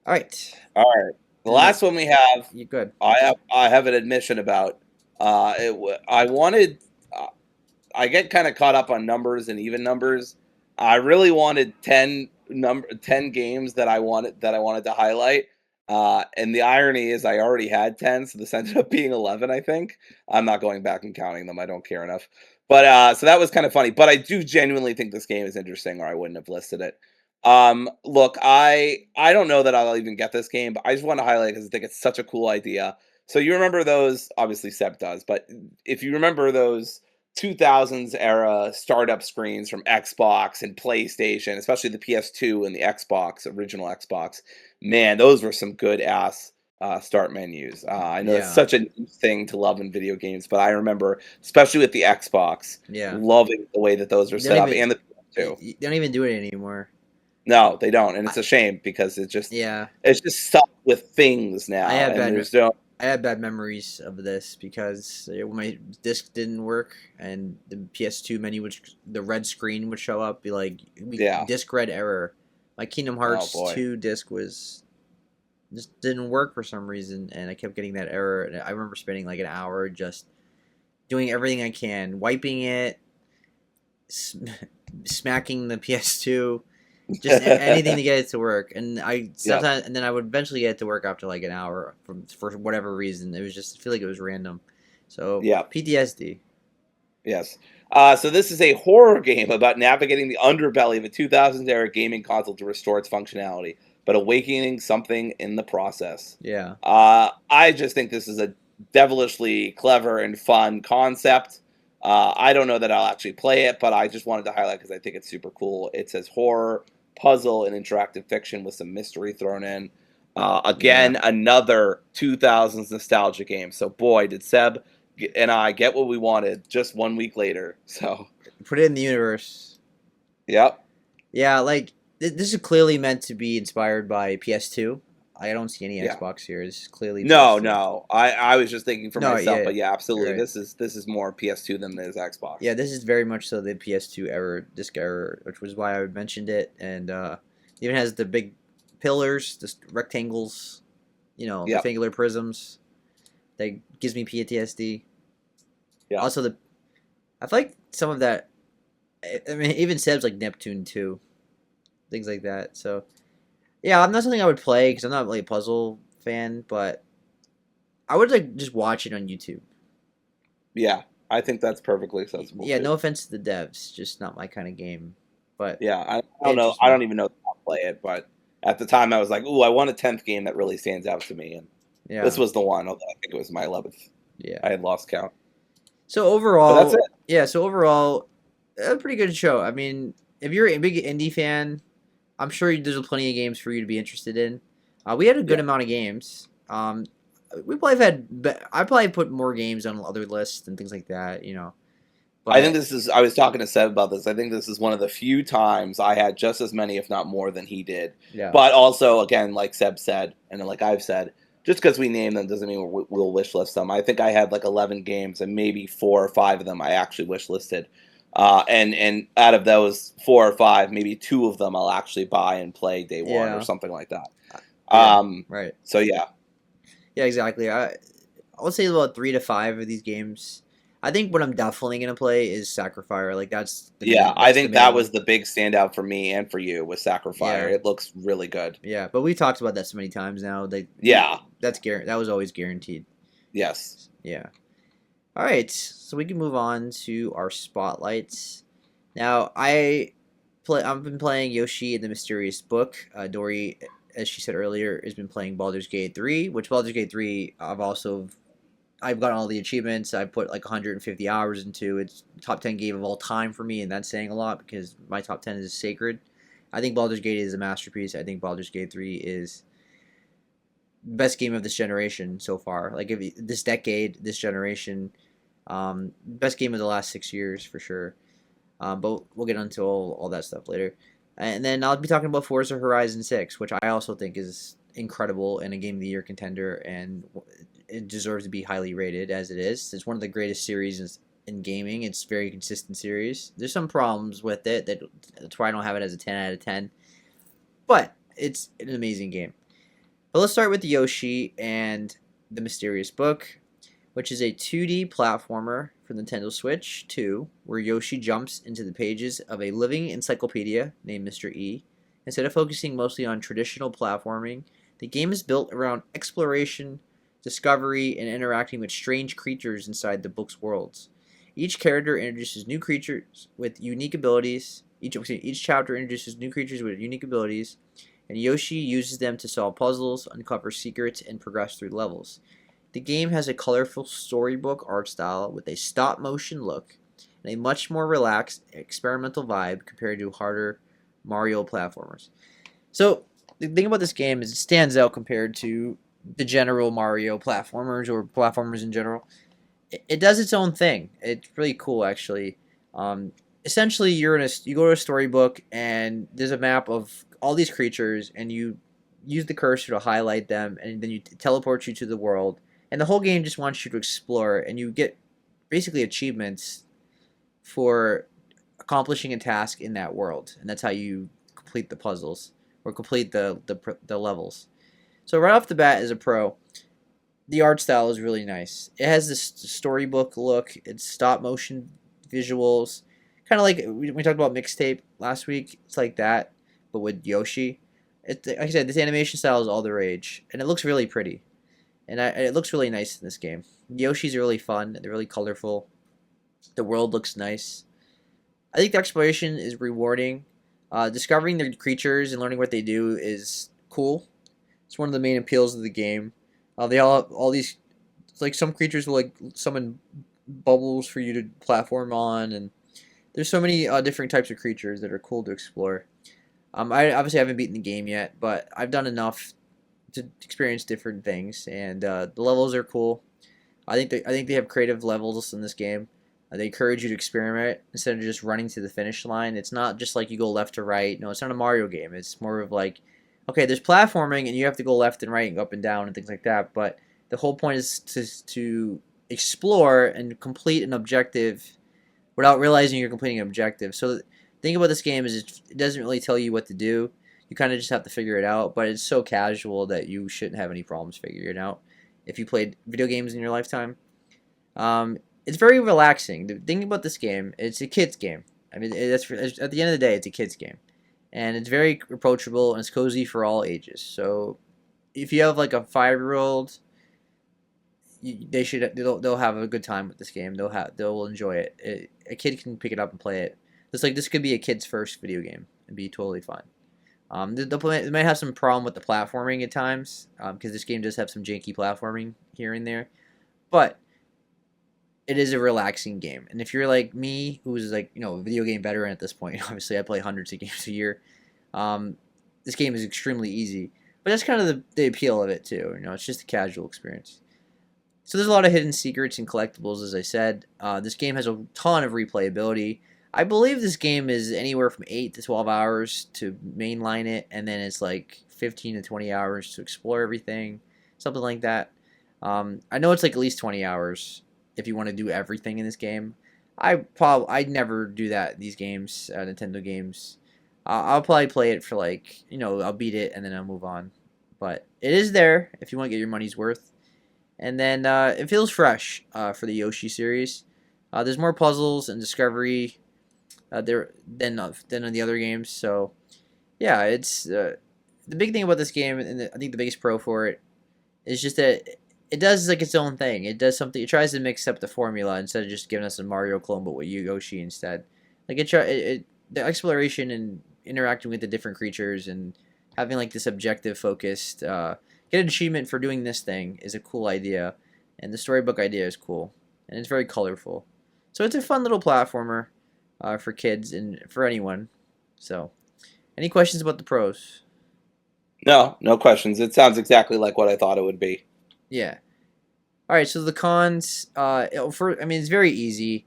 All right. All right. The And last one we have, you good. I have an admission about. I wanted. I get kind of caught up on numbers and even numbers. I really wanted 10 games that I wanted to highlight. And the irony is I already had 10, so this ended up being 11, I think. I'm not going back and counting them. I don't care enough. But so that was kind of funny. But I do genuinely think this game is interesting, or I wouldn't have listed it. Look, I don't know that I'll even get this game, but I just want to highlight because I think it's such a cool idea. So you remember those? Obviously, Seb does, but if you remember those 2000s era startup screens from Xbox and PlayStation, especially the PS2 and the Xbox, original Xbox, man, those were some good ass start menus. I know it's Yeah. such a new thing to love in video games, but I remember, especially with the Xbox, Yeah. loving the way that those are They set don't up even and the PS2. they don't even do it anymore. No, they don't, and I, it's a shame because yeah. it's just stuck with things I now, had and bad there's no I had bad memories of this because my disc didn't work and the PS2 menu, which the red screen would show up, be like yeah. disc red error. My Kingdom Oh Hearts boy. 2 disc was just didn't work for some reason, and I kept getting that error. And I remember spending like an hour just doing everything I can, wiping it, smacking the PS2, just anything to get it to work. And Yep. and then I would eventually get it to work after like an hour for whatever reason. It was just I feel like it was random. So Yep. PTSD. Yes. So this is a horror game about navigating the underbelly of a 2000s era gaming console to restore its functionality, but awakening something in the process. Yeah. I just think this is a devilishly clever and fun concept. I don't know that I'll actually play it, but I just wanted to highlight because I think it's super cool. It says horror, puzzle, and interactive fiction with some mystery thrown in. Again, another 2000s nostalgia game. So boy, did Seb and I get what we wanted just 1 week later. So, Put it in the universe. yep. Yeah, like this is clearly meant to be inspired by PS2. I don't see any Yeah. Xbox here. This is clearly No, PS2. no. I was just thinking for No, myself, yeah, but yeah, absolutely. right. This is more PS2 than it is Xbox. Yeah, this is very much so the PS2 error, disc error, which was why I mentioned it. And even has the big pillars, the rectangles, Yep. rectangular prisms. That gives me PTSD. Yeah. Also, I feel like some of that. I mean, even Seb's like Neptune 2, things like that. So, yeah, I'm not something I would play because I'm not really a puzzle fan, but I would like just watch it on YouTube. Yeah. I think that's perfectly sensible Yeah, too. no offense to the devs, just not my kind of game. But Yeah, I it don't know. interests I me. don't even know if I'll play it, but at the time I was like, "Ooh, I want a 10th game that really stands out to me." And this Yeah, was the one, although I think it was my 11th. yeah. I had lost count. So But that's it. overall, yeah. So overall, a pretty good show. I mean, if you're a big indie fan, I'm sure there's plenty of games for you to be interested in. We had a good Yeah. amount of games. We probably have had. I probably put more games on other lists and things like that. I think But I was talking to Seb about this. I think this is one of the few times I had just as many, if not more, than he did. yeah, But also, again, like Seb said, and like I've said, just because we name them doesn't mean we'll wish list them. I think I had like 11 games, and maybe 4 or 5 of them I actually wish listed. And out of those 4 or 5, maybe 2 of them I'll actually buy and play day one or yeah, something like that. yeah. Right. So yeah, Yeah, exactly. I would say about 3 to 5 of these games. I think what I'm definitely gonna play is Sacrifice. Like that's the yeah, main. I That's the think main that one. was the big standout for me and for you with Sacrifice. Yeah, It looks really good. yeah. But we talked about that so many times now. Yeah. That's That was always guaranteed. Yes. Yeah. All right. So we can move on to our spotlights. Now I've been playing Yoshi in the Mysterious Book. Dory, as she said earlier, has been playing Baldur's Gate 3, which Baldur's Gate 3 I've gotten all the achievements. I put like 150 hours into it. It's top 10 game of all time for me, and that's saying a lot because my top 10 is sacred. I think Baldur's Gate is a masterpiece. I think Baldur's Gate 3 is the best game of this generation so far. Like if this decade, this generation, best game of the last 6 years for sure. But we'll get into all that stuff later. And then I'll be talking about Forza Horizon 6, which I also think is incredible and a Game of the Year contender, and it deserves to be highly rated as it is. It's one of the greatest series in gaming. It's a very consistent series. There's some problems with it. That's why I don't have it as a 10 out of 10. But it's an amazing game. But let's start with Yoshi and the Mysterious Book, which is a 2D platformer for Nintendo Switch 2, where Yoshi jumps into the pages of a living encyclopedia named Mr. E. Instead of focusing mostly on traditional platforming, the game is built around exploration, discovery, and interacting with strange creatures inside the book's worlds. Each character introduces new creatures with unique abilities. Each chapter introduces new creatures with unique abilities, and Yoshi uses them to solve puzzles, uncover secrets, and progress through levels. The game has a colorful storybook art style with a stop-motion look and a much more relaxed, experimental vibe compared to harder Mario platformers. So, the thing about this game is it stands out compared to the general Mario platformers or platformers in general. It does its own thing. It's really cool, actually. Essentially, you go to a storybook, and there's a map of all these creatures, and you use the cursor to highlight them, and then you teleport you to the world. And the whole game just wants you to explore, and you get basically achievements for accomplishing a task in that world, and that's how you complete the puzzles or complete the levels. So right off the bat, as a pro, the art style is really nice. It has this storybook look. It's stop motion visuals, kind of like we talked about Mixtape last week. It's like that, but with Yoshi. Like I said, this animation style is all the rage, and it looks really pretty. And it looks really nice in this game. Yoshis are really fun. They're really colorful. The world looks nice. I think the exploration is rewarding. Discovering the creatures and learning what they do is cool. It's one of the main appeals of the game. They all these, it's like some creatures will like summon bubbles for you to platform on, and there's so many different types of creatures that are cool to explore. I obviously haven't beaten the game yet, but I've done enough to experience different things, and the levels are cool. I think they have creative levels in this game. They encourage you to experiment instead of just running to the finish line. It's not just like you go left to right. No, it's not a Mario game. It's more of like, okay, there's platforming and you have to go left and right and up and down and things like that. But the whole point is to explore and complete an objective without realizing you're completing an objective. So the thing about this game is it doesn't really tell you what to do. You kind of just have to figure it out, but it's so casual that you shouldn't have any problems figuring it out if you played video games in your lifetime. It's very relaxing. The thing about this game, it's a kid's game. I mean, at the end of the day, it's a kid's game, and it's very approachable and it's cozy for all ages. So, if you have like a 5-year-old, they'll have a good time with this game. They'll enjoy it. A kid can pick it up and play it. It's like this could be a kid's first video game and be totally fun. They might have some problem with the platforming at times because this game does have some janky platforming here and there, but it is a relaxing game. And if you're like me, who's like a video game veteran at this point, obviously I play hundreds of games a year. This game is extremely easy, but that's kind of the appeal of it too. It's just a casual experience. So there's a lot of hidden secrets and collectibles, as I said. This game has a ton of replayability. I believe this game is anywhere from 8 to 12 hours to mainline it, and then it's like 15 to 20 hours to explore everything, something like that. I know it's like at least 20 hours if you want to do everything in this game. I'd never do that. These games, Nintendo games, I'll probably play it for like I'll beat it and then I'll move on. But it is there if you want to get your money's worth, and then it feels fresh for the Yoshi series. There's more puzzles and discovery there than on the other games. So yeah, it's the big thing about this game, and I think the biggest pro for it is just that it does like its own thing. It does something. It tries to mix up the formula instead of just giving us a Mario clone, but with Yoshi instead. Like the exploration and interacting with the different creatures and having like this objective focused get an achievement for doing this thing is a cool idea. and the storybook idea is cool, and it's very colorful. So it's a fun little platformer for kids and for anyone. So, any questions about the pros? No, no questions. It sounds exactly like what I thought it would be. Yeah. All right. So the cons. I mean, it's very easy.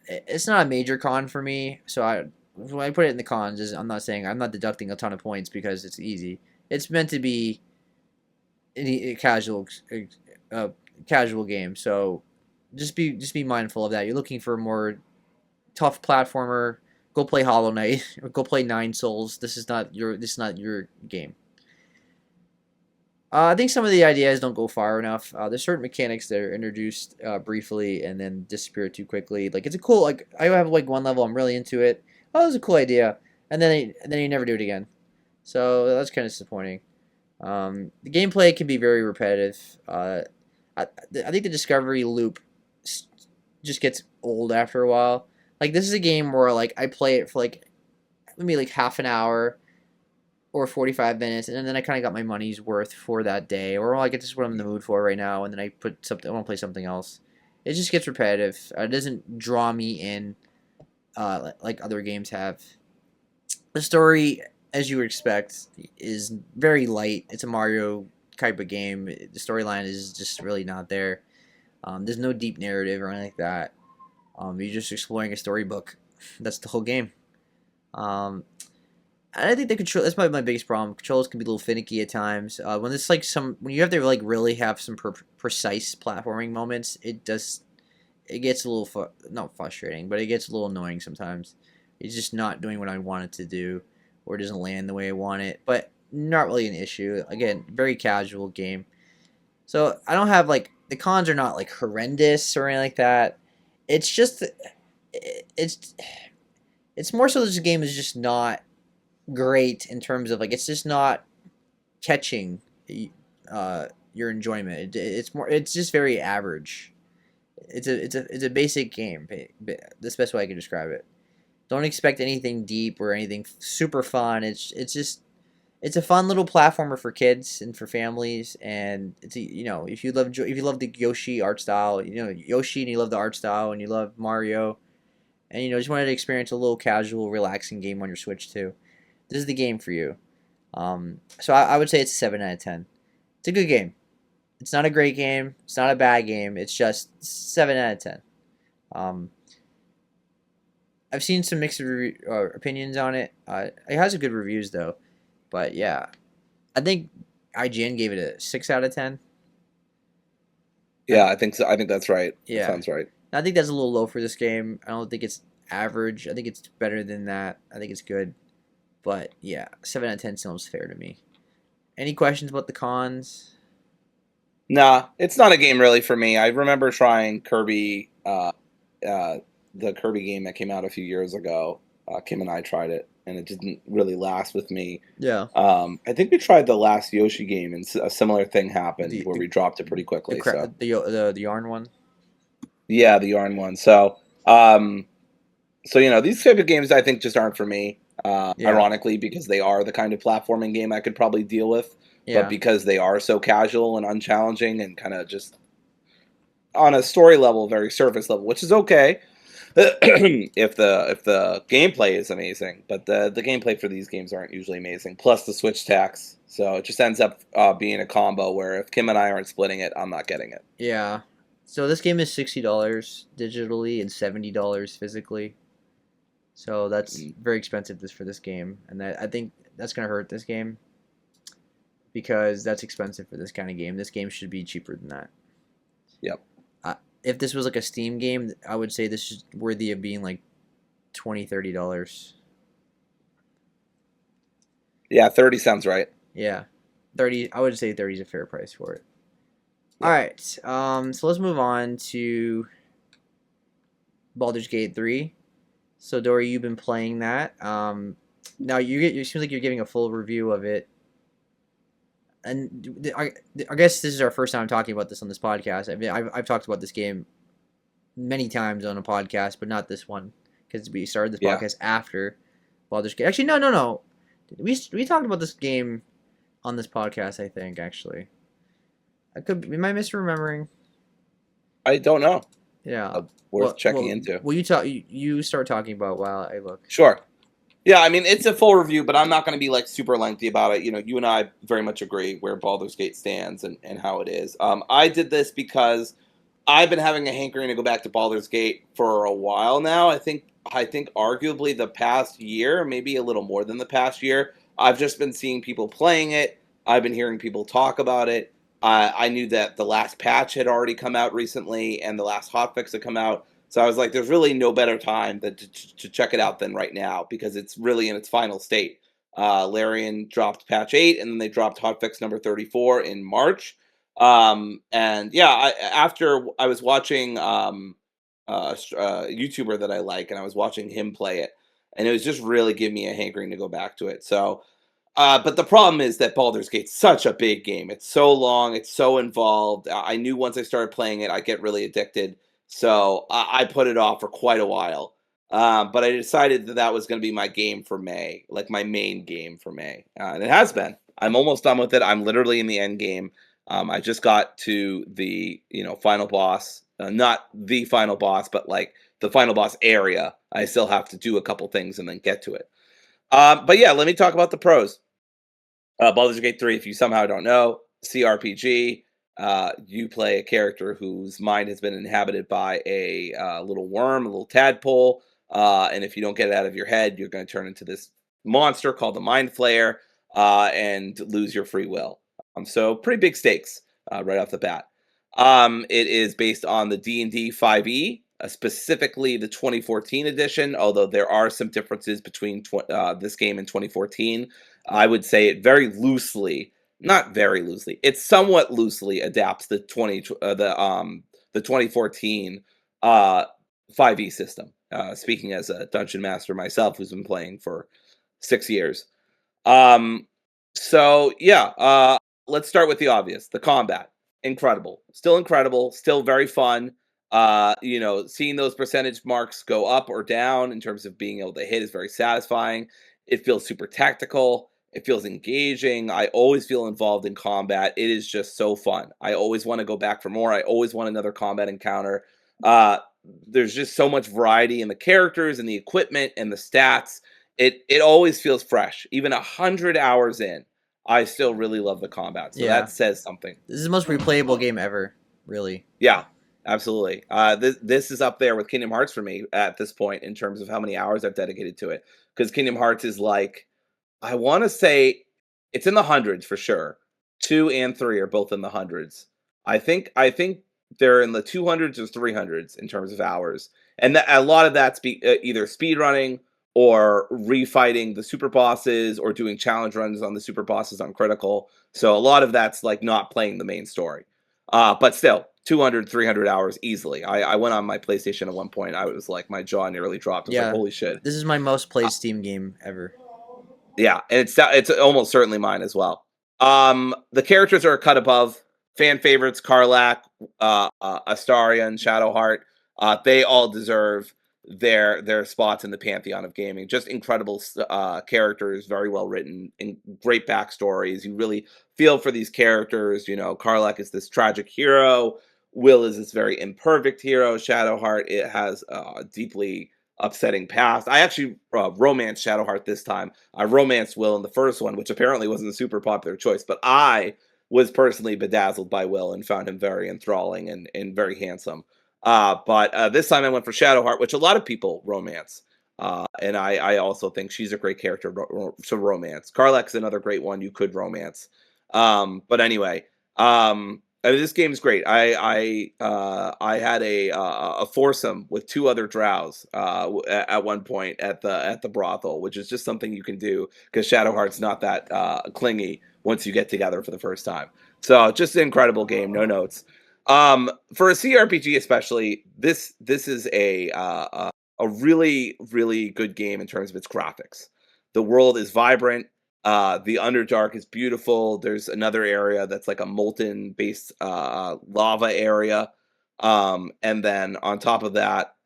It's not a major con for me. So when I put it in the cons, I'm not saying I'm not deducting a ton of points because it's easy. It's meant to be a uh, casual game. So just be mindful of that. You're looking for a more tough platformer. Go play Hollow Knight or go play Nine Souls. This is not your game. I think some of the ideas don't go far enough. There's certain mechanics that are introduced briefly and then disappear too quickly. Like it's a cool like I have like one level I'm really into it. Oh, that was a cool idea, and then you never do it again. So that's kind of disappointing. The gameplay can be very repetitive. I think the discovery loop just gets old after a while. Like this is a game where like I play it for like maybe like half an hour or 45 minutes, and then I kind of got my money's worth for that day, or like it's just what I'm in the mood for right now, and then I want to play something else. It just gets repetitive. It doesn't draw me in like other games have. The story, as you would expect, is very light. It's a Mario type of game. The storyline is just really not there. There's no deep narrative or anything like that. You're just exploring a storybook. That's the whole game. Um, I think the control. That's probably my biggest problem. Controls can be a little finicky at times. When it's like when you have to like really have some precise platforming moments, it gets a little not frustrating, but it gets a little annoying sometimes. It's just not doing what I want it to do, or it doesn't land the way I want it. But not really an issue. Again, very casual game. So I don't have like the cons are not like horrendous or anything like that. It's just it's it's more so this game is just not great in terms of like it's just not catching your enjoyment. It's just very average. It's a basic game. That's the best way I can describe it. Don't expect anything deep or anything super fun. It's a fun little platformer for kids and for families, and if you love the Yoshi art style, Yoshi, and you love the art style, and you love Mario, and just wanted to experience a little casual, relaxing game on your Switch too. This is the game for you. So I would say it's a 7 out of 10. It's a good game. It's not a great game. It's not a bad game. It's just 7 out of 10. Um, I've seen some mixed opinions on it. It has a good reviews though, but yeah, I think IGN gave it a 6 out of 10. Yeah, I think so. I think that's right. That Yeah, sounds right. I think that's a little low for this game. I don't think it's average. I think it's better than that. I think it's good, but yeah, 7 out of 10 sounds fair to me. Any questions about the cons? Nah, it's not a game really for me. I remember trying the Kirby game that came out a few years ago. Kim and I tried it, and it didn't really last with me. Yeah, I think we tried the last Yoshi game, and a similar thing happened the where the we dropped it pretty the quickly. cra- So the yarn one. yeah, the yarn one. So these type of games I think just aren't for me. Yeah, Ironically, because they are the kind of platforming game I could probably deal with, but yeah, because they are so casual and unchallenging and kind of just on a story level, very surface level, which is okay if the gameplay is amazing. But the gameplay for these games aren't usually amazing. Plus the Switch tax, so it just ends up being a combo where if Kim and I aren't splitting it, I'm not getting it. yeah. So this game is $60 digitally and $70 physically. So that's Mm, very expensive for this game, and I think that's gonna hurt this game because that's expensive for this kind of game. This game should be cheaper than that. yep. If this was like a Steam game, I would say this is worthy of being like $20-$30. Yeah, 30 sounds right. Yeah, 30. I would say 30 is a fair price for it. All Yep. right. So let's move on to Baldur's Gate 3. So Dory, you've been playing that. Now you seems like you're giving a full review of it. And I guess this is our first time talking about this on this podcast. I mean, I've talked about this game many times on a podcast, but not this one because we started this Yeah. podcast after Baldur's Gate. Actually, no. We talked about this game on this podcast. I think actually, am I misremembering? I don't know. Yeah. Worth checking into. Will you talk? You start talking about while I look. Sure. Yeah, I mean it's a full review, but I'm not going to be like super lengthy about it. You know, you and I very much agree where Baldur's Gate stands and how it is. I did this because I've been having a hankering to go back to Baldur's Gate for a while now. I think arguably the past year, maybe a little more than the past year, I've just been seeing people playing it. I've been hearing people talk about it. I knew that the last patch had already come out recently, and the last hotfix had come out. So I was like, "There's really no better time than to check it out than right now because it's really in its final state." Larian dropped patch 8, and then they dropped hotfix number 34 in March. And yeah, after I was watching a YouTuber that I like, and I was watching him play it, and it was just really giving me a hankering to go back to it. So but the problem is that Baldur's Gate's such a big game. It's so long. It's so involved. I knew once I started playing it, I get really addicted. So I put it off for quite a while. But I decided that that was going to be my game for May, like my main game for May, and it has been. I'm almost done with it. I'm literally in the end game. I just got to the final boss, not the final boss, but like the final boss area. I still have to do a couple things and then get to it. But yeah, let me talk about the pros. Baldur's Gate 3, if you somehow don't know, CRPG. You play a character whose mind has been inhabited by a little worm, a little tadpole. And if you don't get it out of your head, you're going to turn into this monster called the Mind Flayer and lose your free will. So pretty big stakes right off the bat. It is based on the D&D 5e, specifically the 2014 edition, although there are some differences between this game and 2014. I would say it very loosely, not very loosely, it somewhat loosely adapts the 2014 uh 5e system. Speaking as a dungeon master myself who's been playing for 6 years. Um, so yeah, let's start with the obvious. The combat, incredible, still very fun. Seeing those percentage marks go up or down in terms of being able to hit is very satisfying. It feels super tactical. It feels engaging. I always feel involved in combat. It is just so fun. I always want to go back for more. I always want another combat encounter. Uh, there's just so much variety in the characters and the equipment and the stats. It always feels fresh. Even 100 hours in, I still really love the combat. So Yeah. that says something. This is the most replayable game ever. Really. Yeah, absolutely. This is up there with Kingdom Hearts for me at this point in terms of how many hours I've dedicated to it. Because Kingdom Hearts is like, I want to say it's in the hundreds for sure. 2 and 3 are both in the hundreds. I think they're in the 200s or 300s in terms of hours, and a lot of that's either speed running or refighting the super bosses or doing challenge runs on the super bosses on critical. So a lot of that's like not playing the main story. But still, 200, 300 hours easily. I went on my PlayStation at one point. I was like, my jaw nearly dropped. I was like, Yeah. holy shit. This is my most Uh, played Steam game ever. yeah, and it's almost certainly mine as well. The characters are a cut above fan favorites. Karlach, Astarion, Shadowheart. They all deserve their spots in the pantheon of gaming. Just incredible characters, very well written, and great backstories. You really feel for these characters. Karlach is this tragic hero. Will is this very imperfect hero. Shadowheart, it has a deeply upsetting past. I actually romanced Shadowheart this time. I romanced Will in the first one, which apparently wasn't a super popular choice, but I was personally bedazzled by Will and found him very enthralling and very handsome. But this time I went for Shadowheart, which a lot of people romance. And I also think she's a great character to romance. Karlach's another great one you could romance. But anyway, I mean, this game is great. I had a foursome with two other drows at one point at the brothel, which is just something you can do because Shadowheart's not that clingy once you get together for the first time. So just an incredible game, no notes. For a CRPG especially, this is a really good game in terms of its graphics. The world is vibrant. The Underdark is beautiful. There's another area that's like a molten based lava area. And then on top of that,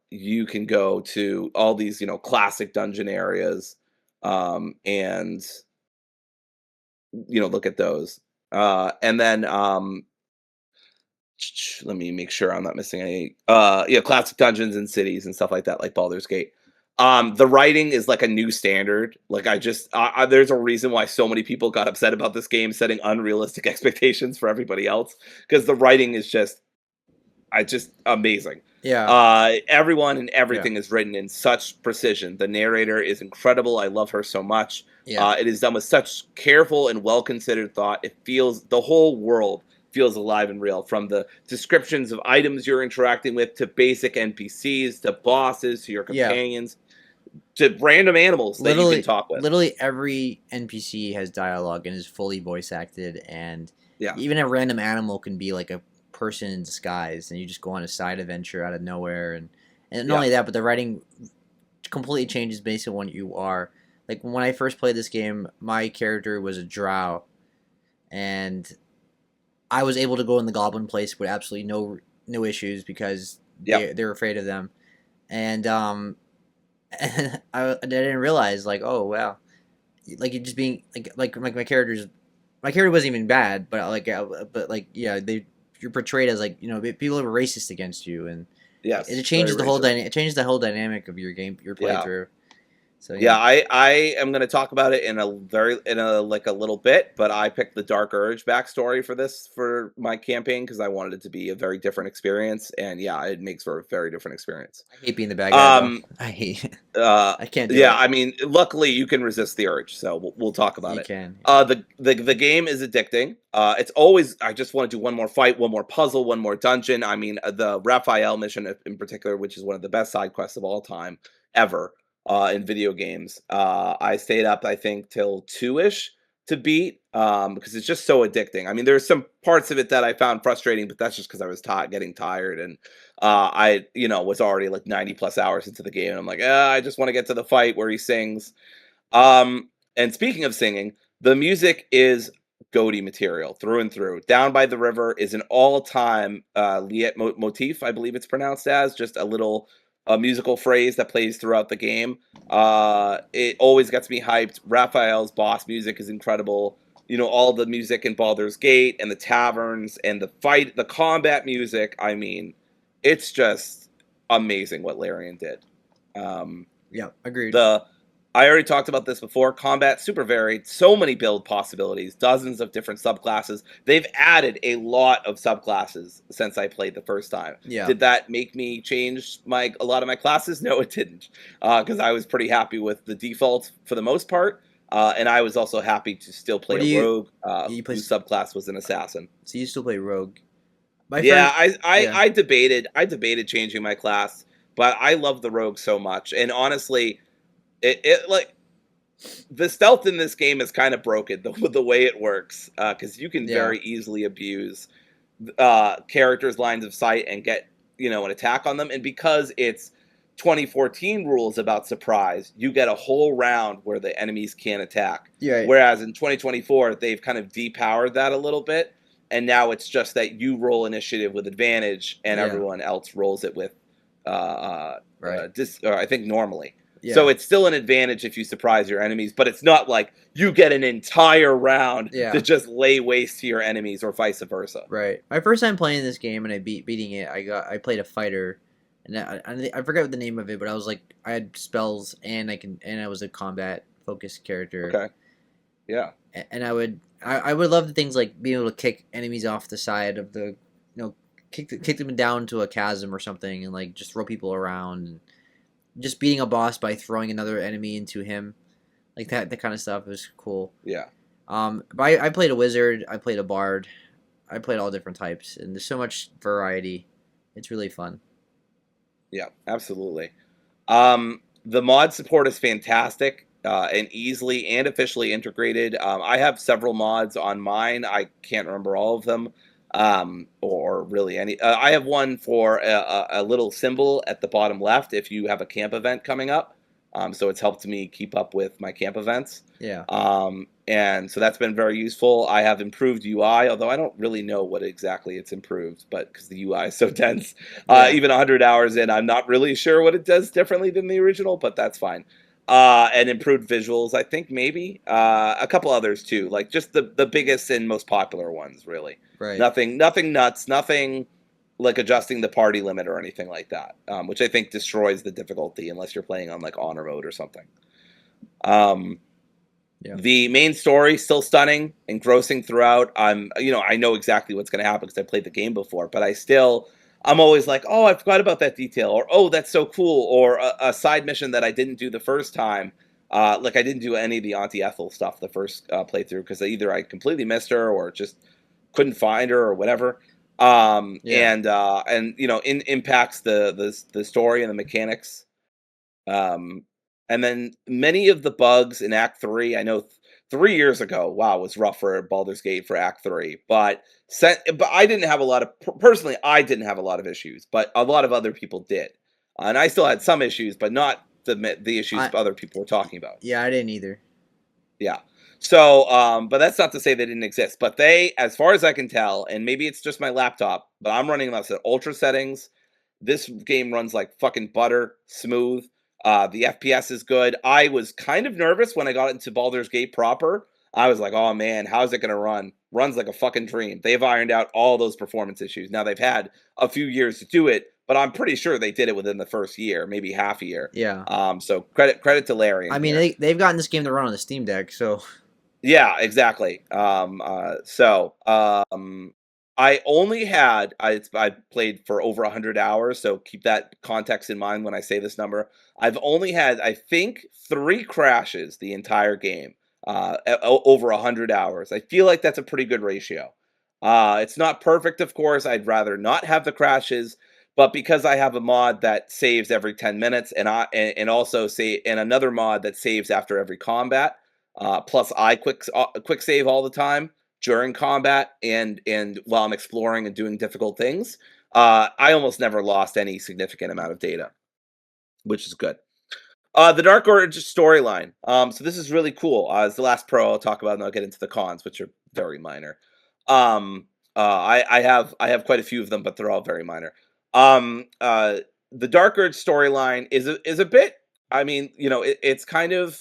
you can go to all these, classic dungeon areas and, look at those. And then let me make sure I'm not missing any. Classic dungeons and cities and stuff like that, like Baldur's Gate. The writing is like a new standard. Like there's a reason why so many people got upset about this game, setting unrealistic expectations for everybody else, because the writing is just amazing. Yeah, Everyone and yeah, everything is written in such precision. The narrator is incredible. I love her so much. yeah, It is done with such careful and well considered thought. It feels the whole world feels alive and real, from the descriptions of items you're interacting with to basic NPCs to bosses to your yeah. companions to random animals that you can Literally, talk with. literally every NPC has dialogue and is fully voice acted, and Yeah, even a random animal can be like a person in disguise, and you just go on a side adventure out of nowhere, and not yeah, only that, but the writing completely changes based on what you are. Like when I first played this game, my character was a drow, and I was able to go in the goblin place with absolutely no issues because yep, they're afraid of them, and and I didn't realize like, oh wow, like it just being like my character wasn't even bad, but like yeah, you're portrayed as like, people are racist against you, and it yes, very changes the whole racist. it changes the whole dynamic of your Yeah. playthrough. So Yeah, yeah, I am going to talk about it in a like a little bit, but I picked the Dark Urge backstory for my campaign because I wanted it to be a very different experience, and yeah, it makes for a very different experience. I hate being the bad guy though. Um, I hate it. uh, I can't do yeah, it. I mean, luckily you can resist the urge, so we'll talk about You it. can, yeah. The game is addicting. It's always I just want to do one more fight, one more puzzle, one more dungeon. I mean, the Raphael mission in particular, which is one of the best side quests of all time ever in video games. I stayed up, I think, till 2-ish to beat because it's just so addicting. I mean, there's some parts of it that I found frustrating, but that's just because I was getting tired and was already like 90 plus hours into the game. And I'm like, I just want to get to the fight where he sings. And speaking of singing, the music is goaty material through and through. Down by the River is an all-time Liet motif, I believe it's pronounced as, just a musical phrase that plays throughout the game. It always gets me hyped. Raphael's boss music is incredible. All the music in Baldur's Gate and the taverns and the combat music. I mean, it's just amazing what Larian did. Um, Yeah, agreed. the I already talked about this before. Combat super varied, so many build possibilities, dozens of different subclasses. They've added a lot of subclasses since I played the first time. Yeah. Did that make me change a lot of my classes? No, it didn't, because I was pretty happy with the default for the most part, and I was also happy to still play What a do you rogue you play? whose subclass was an assassin. So you still play rogue? My Yeah, friend, yeah, I debated changing my class, but I love the rogue so much, and honestly, it like the stealth in this game is kind of broken the way it works because you can yeah, very easily abuse characters' lines of sight and get an attack on them, and because it's 2014 rules about surprise, you get a whole round where the enemies can't attack. you're right. Whereas in 2024, they've kind of depowered that a little bit, and now it's just that you roll initiative with advantage, and Yeah, everyone else rolls it with right. or I think normally. So Yeah, it's still an advantage if you surprise your enemies, but it's not like you get an entire round to yeah, just lay waste to your enemies or vice versa. right. My first time playing this game and I beating it, I played a fighter, and I forget what the name of it, but I was like I had spells and I was a combat focused character, Okay. Yeah. and I would love the things like being able to kick enemies off the side of kick them down to a chasm or something, and like just throw people around, and just beating a boss by throwing another enemy into him, like that kind of stuff was cool. Yeah. But I played a wizard, I played a bard, I played all different types, and there's so much variety. It's really fun. Yeah. Absolutely. The mod support is fantastic and easily and officially integrated. I have several mods on mine. I can't remember all of them, or really any. I have one for a little symbol at the bottom left if you have a camp event coming up. So it's helped me keep up with my camp events. Yeah, And so that's been very useful. I have improved UI, although I don't really know what exactly it's improved, but because the UI is so dense, yeah, even 100 hours in, I'm not really sure what it does differently than the original, but that's fine. And improved visuals. I think maybe a couple others too, like just the biggest and most popular ones. Really, Right. nothing nuts, nothing like adjusting the party limit or anything like that, which I think destroys the difficulty unless you're playing on like honor mode or something. Um, Yeah. the main story still stunning, engrossing throughout. I know exactly what's going to happen because I played the game before, but I'm always like, oh, I forgot about that detail, or oh, that's so cool, or a side mission that I didn't do the first time. Like I didn't do any of the Auntie Ethel stuff the first playthrough because either I completely missed her or just couldn't find her or whatever. Yeah. And impacts the story and the mechanics. Um, and then many of the bugs in Act 3, I know 3 years ago, wow, was rough for Baldur's Gate for Act 3. But I didn't have a lot of, personally, I didn't have a lot of issues, but a lot of other people did. And I still had some issues, but not the issues I other people were talking about. yeah, I didn't either. Yeah. So, but that's not to say they didn't exist. But they, as far as I can tell, and maybe it's just my laptop, but I'm running them at ultra settings. This game runs like fucking butter, smooth. The FPS is good. I was kind of nervous when I got into Baldur's Gate proper. I was like, oh man, how's it going to run? Runs like a fucking dream. They've ironed out all those performance issues. Now they've had a few years to do it, but I'm pretty sure they did it within the first year, maybe half a year. Yeah. So credit to Larian I mean, here. they've gotten this game to run on the Steam Deck, so Yeah, exactly. I only had I played for over 100 hours, so keep that context in mind when I say this number. I've only had, I think, 3 crashes the entire game, over 100 hours. I feel like that's a pretty good ratio. It's not perfect, of course. I'd rather not have the crashes, but because I have a mod that saves every 10 minutes, and also say and another mod that saves after every combat. Plus, I quick save all the time during combat and while I'm exploring and doing difficult things. I almost never lost any significant amount of data, which is good. The Dark Order storyline. So this is really cool. It's the last pro I'll talk about, and I'll get into the cons, which are very minor. I have quite a few of them, but they're all very minor. Um, uh, the Dark Urge storyline is a bit. I mean, it's kind of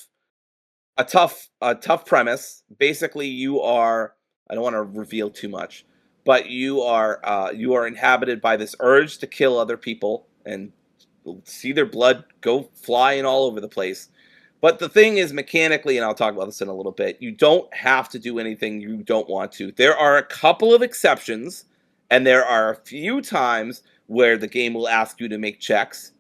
a tough premise. Basically, you are, I don't want to reveal too much, but you are inhabited by this urge to kill other people and see their blood go flying all over the place. But the thing is, mechanically, and I'll talk about this in a little bit, you don't have to do anything you don't want to. There are a couple of exceptions, and there are a few times where the game will ask you to make checks.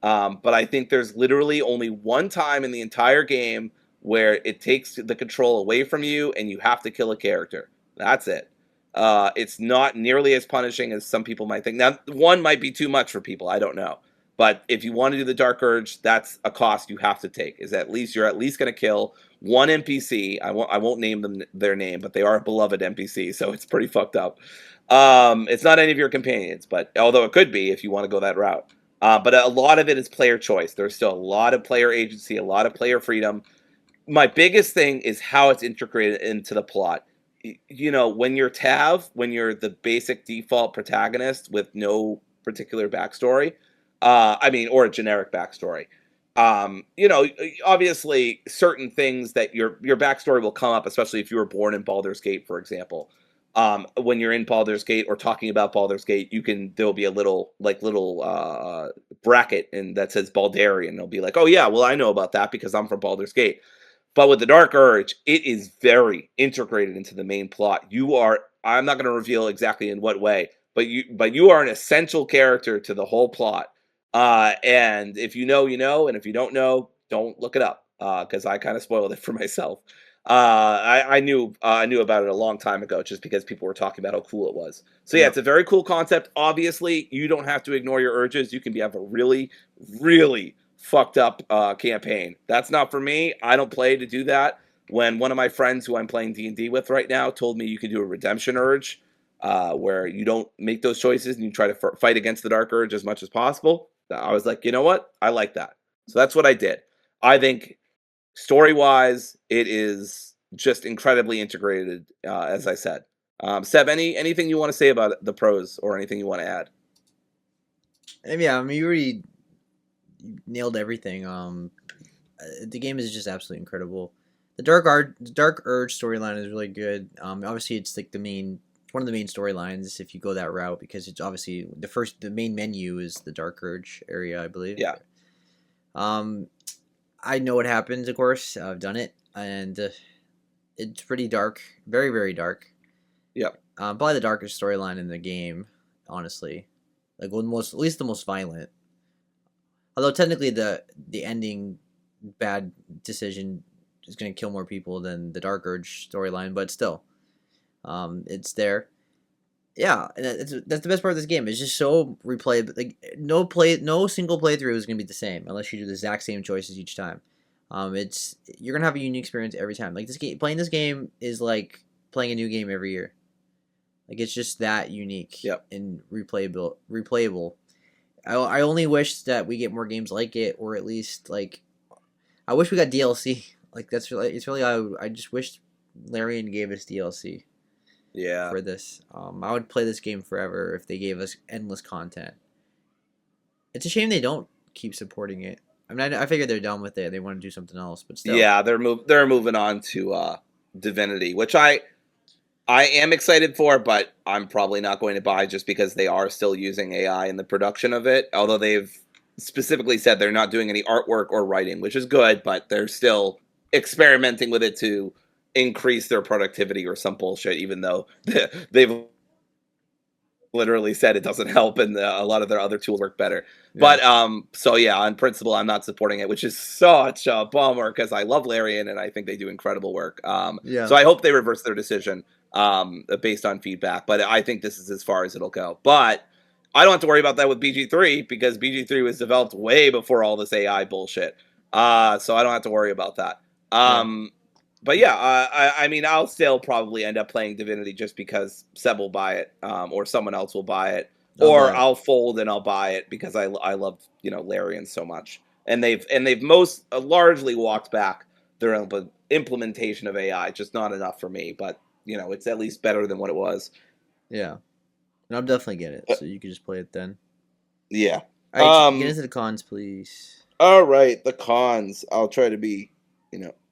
But I think there's literally only one time in the entire game where it takes the control away from you and you have to kill a character. That's it. It's not nearly as punishing as some people might think. Now, one might be too much for people. I don't know. But if you want to do the Dark Urge, that's a cost you have to take. Is at least you're at least going to kill one NPC. I won't name them their name, but they are a beloved NPC, so it's pretty fucked up. It's not any of your companions, but although it could be if you want to go that route. But a lot of it is player choice. There's still a lot of player agency, a lot of player freedom. My biggest thing is how it's integrated into the plot. When you're Tav, when you're the basic default protagonist with no particular backstory, or a generic backstory. Obviously, certain things that your backstory will come up, especially if you were born in Baldur's Gate, for example. When you're in Baldur's Gate or talking about Baldur's Gate, there'll be a little bracket and that says Baldarian. They'll be like, oh yeah, well I know about that because I'm from Baldur's Gate. But with the Dark Urge, it is very integrated into the main plot. I'm not going to reveal exactly in what way, but you are an essential character to the whole plot. And if you know, you know, and if you don't know, don't look it up because I kind of spoiled it for myself. I knew about it a long time ago just because people were talking about how cool it was. So yeah, yep. it's a very cool concept. Obviously, you don't have to ignore your urges. You can have a really, really fucked up campaign. That's not for me. I don't play to do that. When one of my friends who I'm playing D&D with right now told me you can do a redemption urge, where you don't make those choices and you try to fight against the dark urge as much as possible, I was like, you know what? I like that. So that's what I did. I think story-wise, it is just incredibly integrated, as I said. Seb, anything you want to say about the pros or anything you want to add? And yeah, I mean, you already nailed everything. The game is just absolutely incredible. The Dark Urge storyline is really good. Obviously, it's like one of the main storylines if you go that route because it's obviously the main menu is the Dark Urge area, I believe. Yeah. Um, I know what happens, of course. I've done it, and it's pretty dark, very very dark. Yep. Probably the darkest storyline in the game, honestly. Like at least the most violent. Although technically the ending bad decision is going to kill more people than the Dark Urge storyline, but still, it's there. Yeah, and that's the best part of this game. It's just so replayable. Like no single playthrough is going to be the same unless you do the exact same choices each time. It's you're gonna have a unique experience every time. Like playing this game is like playing a new game every year. Like it's just that unique Yep. and replayable. I only wish that we get more games like it, or at least like I wish we got DLC. Like it's really I just wish Larian gave us DLC Yeah. for this. I would play this game forever if they gave us endless content. It's a shame they don't keep supporting it. I mean, I figured they're done with it. They want to do something else, but still. Yeah, they're moving on to Divinity, which I am excited for, but I'm probably not going to buy just because they are still using AI in the production of it. Although they've specifically said they're not doing any artwork or writing, which is good, but they're still experimenting with it to increase their productivity or some bullshit, even though they've literally said it doesn't help and a lot of their other tools work better. Yeah. But so yeah, on principle, I'm not supporting it, which is such a bummer because I love Larian and I think they do incredible work. Yeah. So I hope they reverse their decision based on feedback. But I think this is as far as it'll go. But I don't have to worry about that with BG3 because BG3 was developed way before all this AI bullshit. So I don't have to worry about that. Yeah. But yeah, I mean, I'll still probably end up playing Divinity just because Seb will buy it, or someone else will buy it, I'll or buy it. I'll fold and I'll buy it because I love Larian so much, and they've most largely walked back their implementation of AI, just not enough for me, but it's at least better than what it was. Yeah. And I'll definitely get it. Uh, So you can just play it then. Yeah. All right, get into the cons, please. All right, the cons. I'll try to be,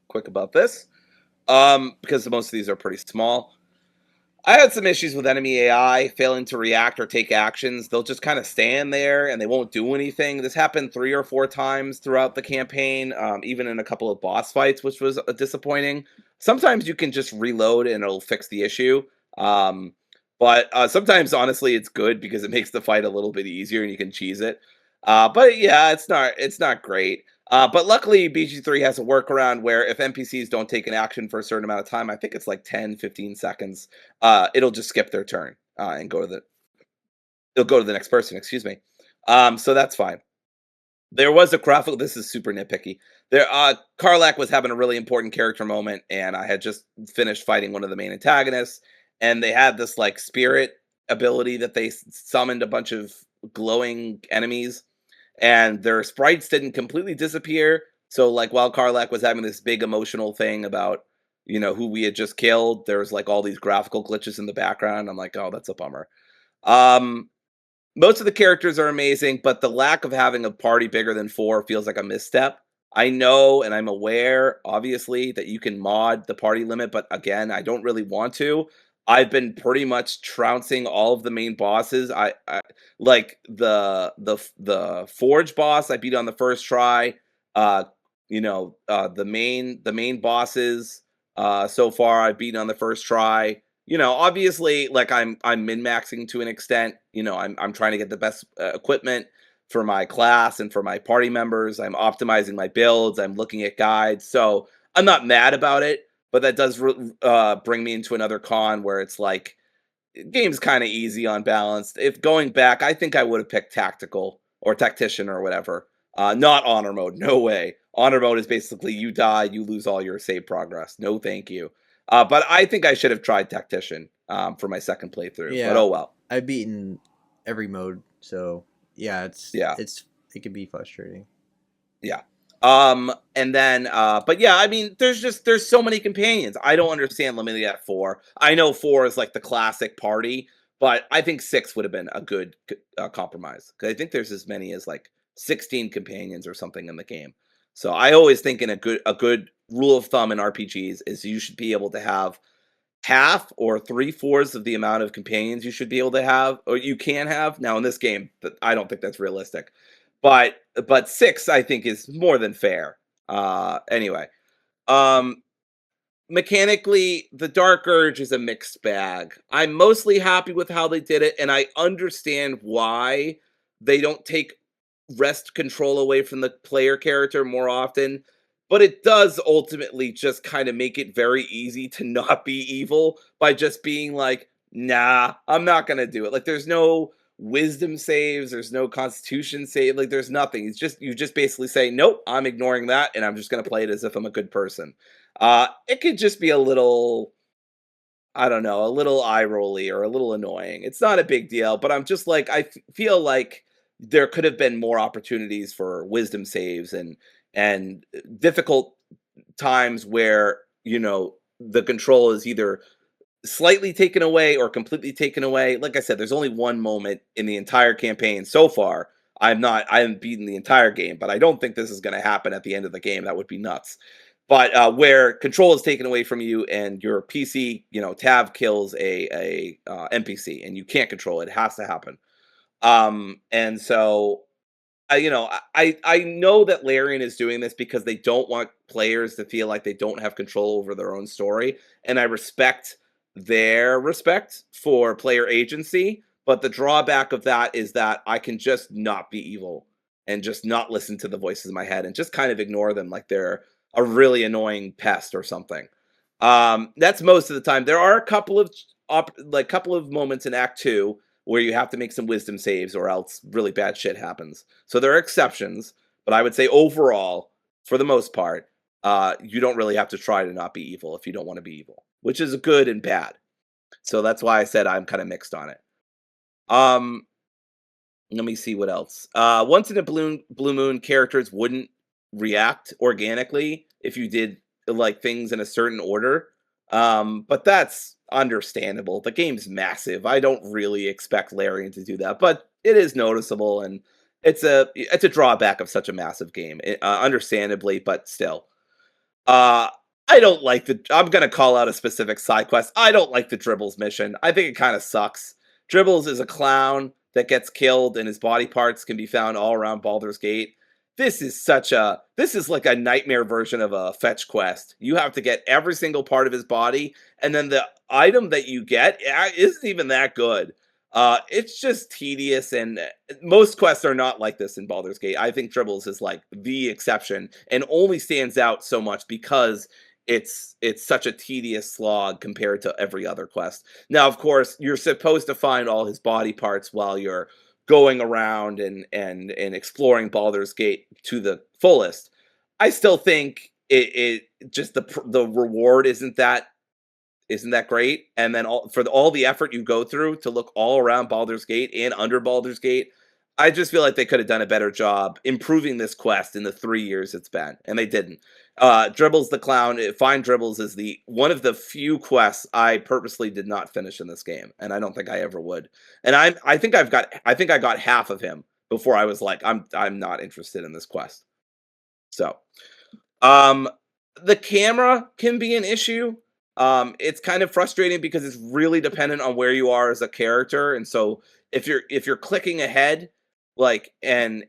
quick about this. Because most of these are pretty small. I had some issues with enemy AI failing to react or take actions. They'll just kind of stand there and they won't do anything. This happened 3 or 4 times throughout the campaign, even in a couple of boss fights, which was disappointing. Sometimes you can just reload and it'll fix the issue. Um, but sometimes, honestly, it's good because it makes the fight a little bit easier and you can cheese it. But yeah, it's not great. But luckily, BG3 has a workaround where if NPCs don't take an action for a certain amount of time, I think it's like 10, 15 seconds, it'll just skip their turn and it'll go to the next person, excuse me. So that's fine. There was a graphical. This is super nitpicky. Karlak was having a really important character moment, and I had just finished fighting one of the main antagonists, and they had this like spirit ability that they summoned a bunch of glowing enemies, and their sprites didn't completely disappear. So like while Karlak was having this big emotional thing about who we had just killed, there was like all these graphical glitches in the background. I'm like, oh, that's a bummer. Um, Most of the characters are amazing, but the lack of having a party bigger than 4 feels like a misstep. I know and I'm aware, obviously, that you can mod the party limit, but again, I don't really want to. I've been pretty much trouncing all of the main bosses. I like the Forge boss I beat on the first try. Uh, the main bosses so far I've beaten on the first try. Obviously, like I'm min-maxing to an extent. I'm trying to get the best equipment for my class and for my party members. I'm optimizing my builds. I'm looking at guides. So I'm not mad about it, but that does bring me into another con where it's like game's kind of easy on balance. If going back, I think I would have picked tactical or tactician or whatever. Not honor mode. No way. Honor mode is basically you die, you lose all your save progress. No, thank you. But I think I should have tried tactician for my second playthrough. But Yeah, oh well. I've beaten every mode, so yeah, Yeah. it can be frustrating. Yeah. And then but yeah, I mean there's so many companions. I don't understand limiting at 4. I know 4 is like the classic party, but I think 6 would have been a good compromise. Cuz I think there's as many as like 16 companions or something in the game. So I always think in a good rule of thumb in RPGs is you should be able to have half or three-fourths of the amount of companions you should be able to have, or you can have. Now in this game, I don't think that's realistic, but six I think is more than fair. Anyway, um, mechanically, the Dark Urge is a mixed bag. I'm mostly happy with how they did it, and I understand why they don't take wrest control away from the player character more often, but it does ultimately just kind of make it very easy to not be evil by just being like, nah, I'm not gonna do it. Like there's no wisdom saves, there's no constitution save, like there's nothing. It's just you just basically say, nope, I'm ignoring that, and I'm just gonna play it as if I'm a good person. It could just be a little, I don't know, a little eye rolly or a little annoying. It's not a big deal, but I'm just like, feel like there could have been more opportunities for wisdom saves and difficult times where the control is either slightly taken away or completely taken away. Like I said, there's only one moment in the entire campaign so far. I haven't beaten the entire game, but I don't think this is going to happen at the end of the game. That would be nuts. But where control is taken away from you and your PC, tab kills a NPC and you can't control it. It has to happen. And so I know that Larian is doing this because they don't want players to feel like they don't have control over their own story, and I respect their respect for player agency. But the drawback of that is that I can just not be evil and just not listen to the voices in my head and just kind of ignore them like they're a really annoying pest or something. That's most of the time. There are a couple of couple of moments in Act Two where you have to make some wisdom saves or else really bad shit happens. So there are exceptions, but I would say overall, for the most part, you don't really have to try to not be evil if you don't want to be evil, which is good and bad. So that's why I said I'm kind of mixed on it. Um, Let me see what else. Once in a blue moon, characters wouldn't react organically if you did like things in a certain order. But that's understandable. The game's massive. I don't really expect Larian to do that, but it is noticeable, and it's a drawback of such a massive game. Understandably, but still. Uh, I don't like I'm gonna call out a specific side quest. I don't like the Dribbles mission. I think it kind of sucks. Dribbles is a clown that gets killed, and his body parts can be found all around Baldur's Gate. This is like a nightmare version of a fetch quest. You have to get every single part of his body, and then the item that you get isn't even that good. It's just tedious, and most quests are not like this in Baldur's Gate. I think Dribbles is like the exception and only stands out so much because it's such a tedious slog compared to every other quest. Now, of course, you're supposed to find all his body parts while you're going around and exploring Baldur's Gate to the fullest. I still think it just the reward isn't that great? And then all the effort you go through to look all around Baldur's Gate and under Baldur's Gate, I just feel like they could have done a better job improving this quest in the 3 years it's been, and they didn't. Dribbles the clown, find Dribbles is the one of the few quests I purposely did not finish in this game, and I don't think I ever would. And I think I got half of him before I was like, I'm not interested in this quest. So um, the camera can be an issue. It's kind of frustrating because it's really dependent on where you are as a character, and so if you're clicking ahead, like and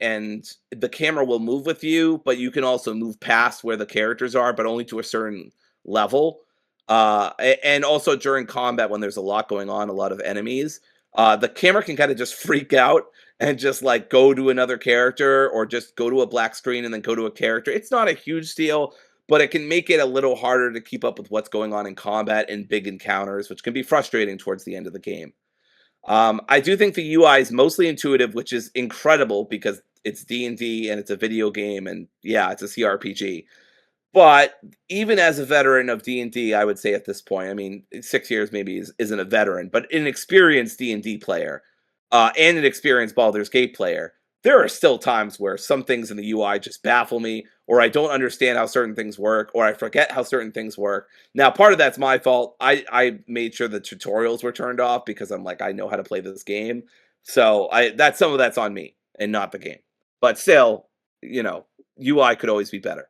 the camera will move with you, but you can also move past where the characters are, but only to a certain level. And also during combat when there's a lot going on, a lot of enemies, the camera can kind of just freak out and just like go to another character or just go to a black screen and then go to a character. It's not a huge deal, but it can make it a little harder to keep up with what's going on in combat and big encounters, which can be frustrating towards the end of the game. I do think the UI is mostly intuitive, which is incredible because it's D&D and it's a video game, and yeah, it's a CRPG. But even as a veteran of D&D, I would say at this point, I mean, 6 years maybe isn't a veteran, but an experienced D&D player and an experienced Baldur's Gate player, there are still times where some things in the UI just baffle me, or I don't understand how certain things work, or I forget how certain things work. Now, part of that's my fault. I made sure the tutorials were turned off because I'm like, I know how to play this game. So some of that's on me and not the game. But still, you know, UI could always be better.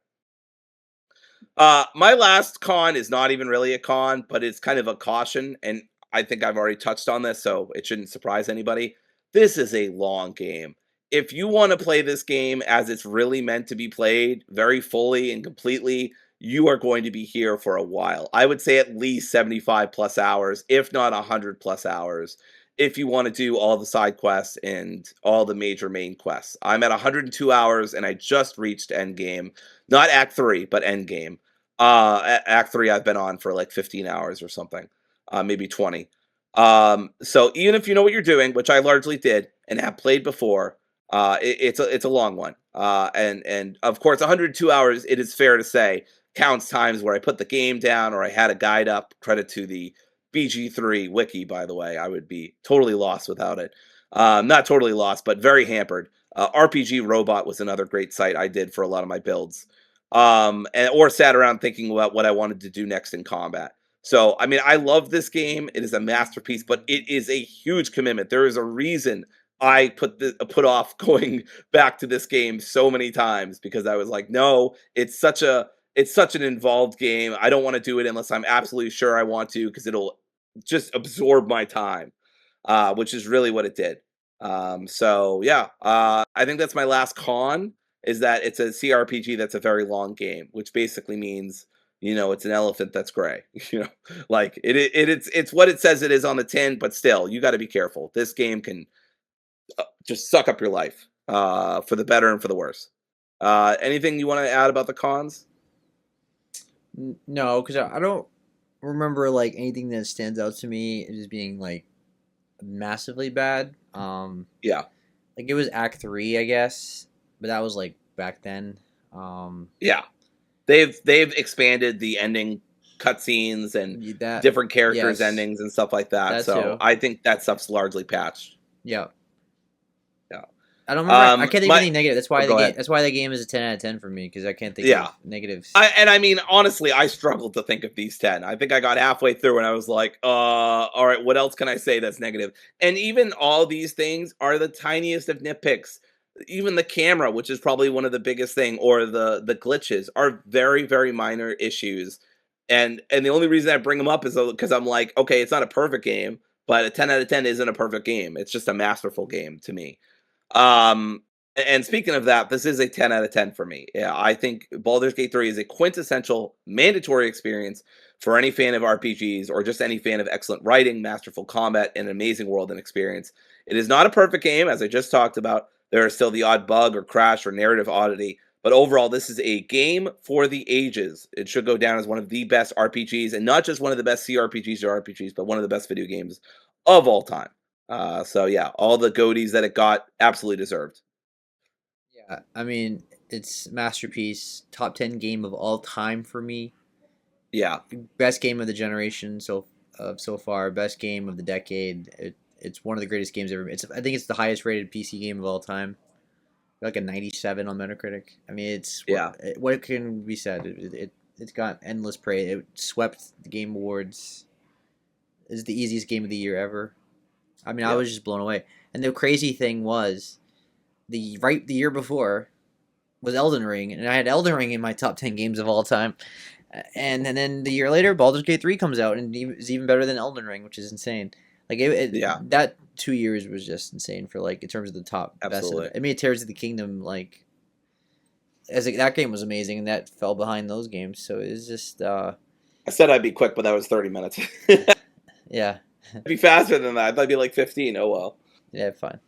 My last con is not even really a con, but it's kind of a caution, and I think I've already touched on this, so it shouldn't surprise anybody. This is a long game. If you want to play this game as it's really meant to be played, very fully and completely, you are going to be here for a while. I would say at least 75 plus hours, if not 100 plus hours, if you want to do all the side quests and all the major main quests. I'm at 102 hours and I just reached end game. Not Act 3, but end game. Act 3 I've been on for like 15 hours or something, maybe 20. So even if you know what you're doing, which I largely did and have played before, it's a long one. And of course, 102 hours. It is fair to say counts times where I put the game down or I had a guide up. Credit to the BG3 wiki, by the way. I would be totally lost without it. Not totally lost, but very hampered. RPG Robot was another great site I did for a lot of my builds. Or sat around thinking about what I wanted to do next in combat. So, I mean, I love this game. It is a masterpiece, but it is a huge commitment. There is a reason I put off going back to this game so many times because I was like, no, it's such an involved game. I don't want to do it unless I'm absolutely sure I want to because it'll just absorb my time, which is really what it did. So yeah, I think that's my last con is that it's a CRPG that's a very long game, which basically means it's an elephant that's gray. Like it's what it says it is on the tin, but still you got to be careful. This game can just suck up your life for the better and for the worse. Anything you want to add about the cons? No, because I don't remember like anything that stands out to me as being like massively bad. Yeah, Like it was Act 3, I guess, but that was like back then. yeah. They've expanded the ending cutscenes and That different characters' yes, endings and stuff like that. that So too. I think that stuff's largely patched. Yeah. Yeah. I don't remember. I can't think of My anything negative. That's oh, why the go game. ahead. That's why the game is a 10 out of 10 for me because I can't think of Yeah. negatives. I mean, honestly, I struggled to think of these 10. I think I got halfway through and I was like, all right, what else can I say that's negative? And even all these things are the tiniest of nitpicks. Even the camera, which is probably one of the biggest thing, or the glitches are very, very minor issues. And the only reason I bring them up is because I'm like, okay, it's not a perfect game, but a 10 out of 10 isn't a perfect game. It's just a masterful game to me. Um, and speaking of that, this is a 10 out of 10 for me. Yeah, I think Baldur's Gate 3 is a quintessential mandatory experience for any fan of RPGs or just any fan of excellent writing, masterful combat, and an amazing world and experience. It is not a perfect game, as I just talked about. There is still the odd bug or crash or narrative oddity, but overall, this is a game for the ages. It should go down as one of the best RPGs, and not just one of the best CRPGs or RPGs, but one of the best video games of all time. So yeah, all the goatees that it got absolutely deserved. Yeah, I mean it's masterpiece, top 10 game of all time for me. Yeah, Best game of the generation so far. Best game of the decade. It's one of the greatest games ever. I think it's the highest rated PC game of all time. Like a 97 on Metacritic. I mean, it's yeah, what can be said. It's got endless praise. It swept the Game Awards. It's the easiest game of the year ever. I mean, I yeah, was just blown away. And the crazy thing was, the year before was Elden Ring, and I had Elden Ring in my top 10 games of all time. And then the year later, Baldur's Gate 3 comes out and is even better than Elden Ring, which is insane. Like yeah, that 2 years was just insane for like in terms of the top best. absolutely. I mean, Tears of the Kingdom like that game was amazing, and that fell behind those games. So it's just I said I'd be quick, but that was 30 minutes. It'd yeah, be faster than that. That'd be like 15. Oh well. yeah, fine. All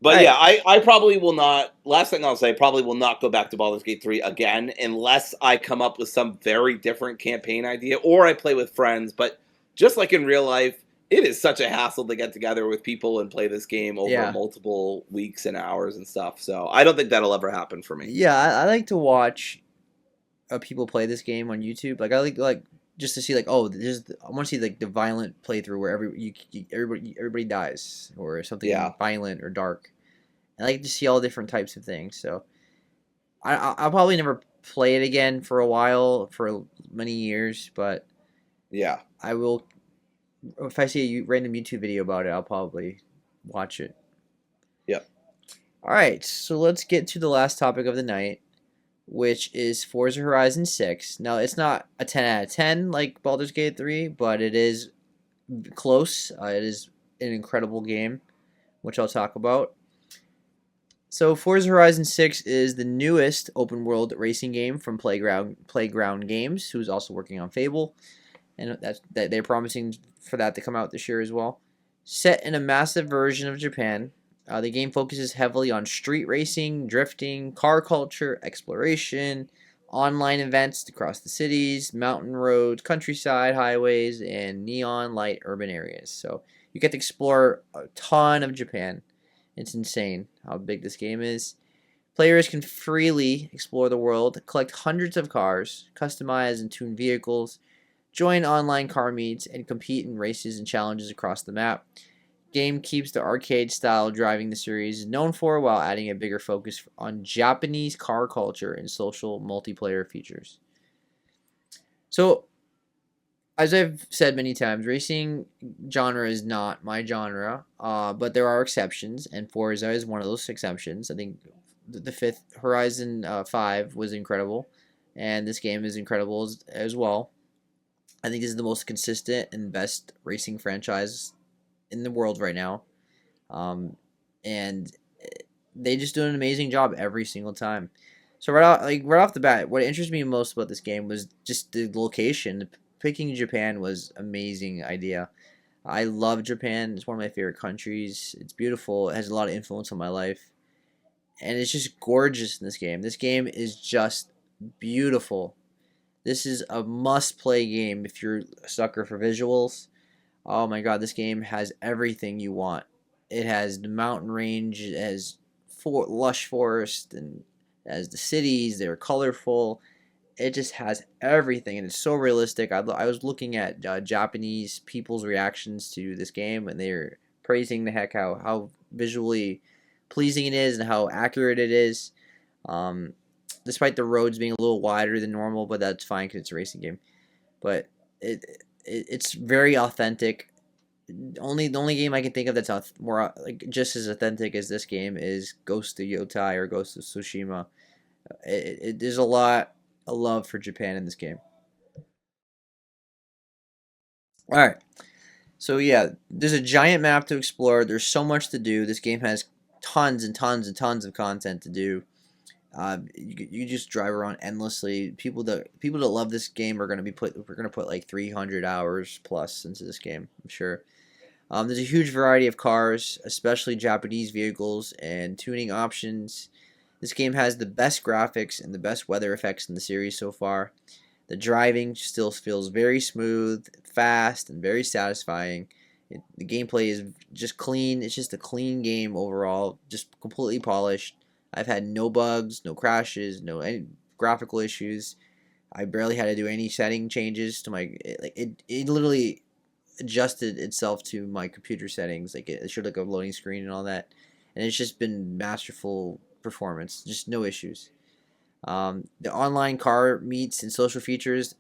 But yeah, right, I probably will not. Last thing I'll say, probably will not go back to Baldur's Gate 3 again unless I come up with some very different campaign idea or I play with friends. But just like in real life, it is such a hassle to get together with people and play this game over yeah, multiple weeks and hours and stuff. So I don't think that'll ever happen for me. yeah. I like to watch people play this game on YouTube. Like I like just to see like I want to see like the violent playthrough where everybody dies or something Yeah. violent or dark. I like to see all different types of things. So I'll probably never play it again for a while for many years, but Yeah. I will if I see a random YouTube video about it, I'll probably watch it. Yep. All right, so let's get to the last topic of the night. which is Forza Horizon 6. Now, it's not a 10 out of 10 like Baldur's Gate 3, but it is close. It is an incredible game, which I'll talk about. So, Forza Horizon 6 is the newest open world racing game from Playground Games, who's also working on Fable, and that they're promising for that to come out this year as well. Set in a massive version of Japan, the game focuses heavily on street racing, drifting, car culture, exploration, online events across the cities, mountain roads, countryside highways, and neon light urban areas. So you get to explore a ton of Japan. It's insane how big this game is. Players can freely explore the world, collect hundreds of cars, customize and tune vehicles, join online car meets, and compete in races and challenges across the map. Game keeps the arcade style driving the series known for while adding a bigger focus on Japanese car culture and social multiplayer features. So, as I've said many times, racing genre is not my genre, but there are exceptions, and Forza is one of those exceptions. I think the fifth Horizon 5 was incredible, and this game is incredible as well. I think this is the most consistent and best racing franchise in the world right now. Um, and they just do an amazing job every single time. So right off the bat, what interests me most about this game was just the location. Picking Japan was amazing idea. I love Japan. It's one of my favorite countries. It's beautiful. It has a lot of influence on my life, and it's just gorgeous in this game. This game is just beautiful. This is a must-play game if you're a sucker for visuals. Oh my god, this game has everything you want. It has the mountain range, it has lush forest, and it has the cities. They're colorful. It just has everything, and it's so realistic. I was looking at Japanese people's reactions to this game, and they're praising the heck how visually pleasing it is and how accurate it is. Um, Despite the roads being a little wider than normal, but that's fine because it's a racing game. But it's very authentic. The only game I can think of that's more like just as authentic as this game is Ghost of Yotai or Ghost of Tsushima. There's a lot of love for Japan in this game. All right, so yeah, there's a giant map to explore. There's so much to do. This game has tons and tons and tons of content to do. You just drive around endlessly. People that love this game are gonna be put. We're gonna put like 300 hours plus into this game, I'm sure. There's a huge variety of cars, especially Japanese vehicles and tuning options. This game has the best graphics and the best weather effects in the series so far. The driving still feels very smooth, fast, and very satisfying. The gameplay is just clean. It's just a clean game overall, just completely polished. I've had no bugs, no crashes, no any graphical issues. I barely had to do any setting changes to my it literally adjusted itself to my computer settings. Like it showed like a loading screen and all that, and it's just been masterful performance. Just no issues. The online car meets and social features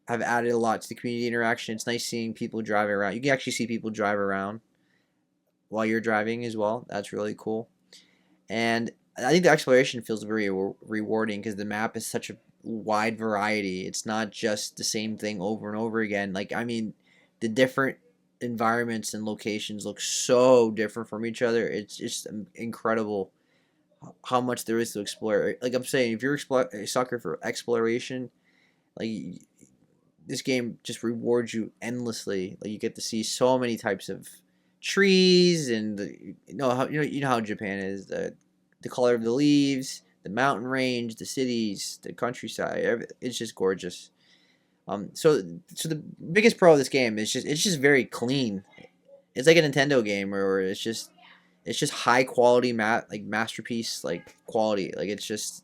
have added a lot to the community interaction. It's nice seeing people driving around. You can actually see people drive around while you're driving as well. That's really cool. And I think the exploration feels very rewarding because the map is such a wide variety. It's not just the same thing over and over again. Like, I mean, the different environments and locations look so different from each other. It's just incredible how much there is to explore. Like I'm saying, if you're a sucker for exploration, like this game just rewards you endlessly. Like you get to see so many types of trees and you know how Japan is, the color of the leaves, the mountain range, the cities, the countryside. It's just gorgeous. So the biggest pro of this game is it's just very clean. It's like a Nintendo game, or it's just high quality masterpiece like quality. Like it's just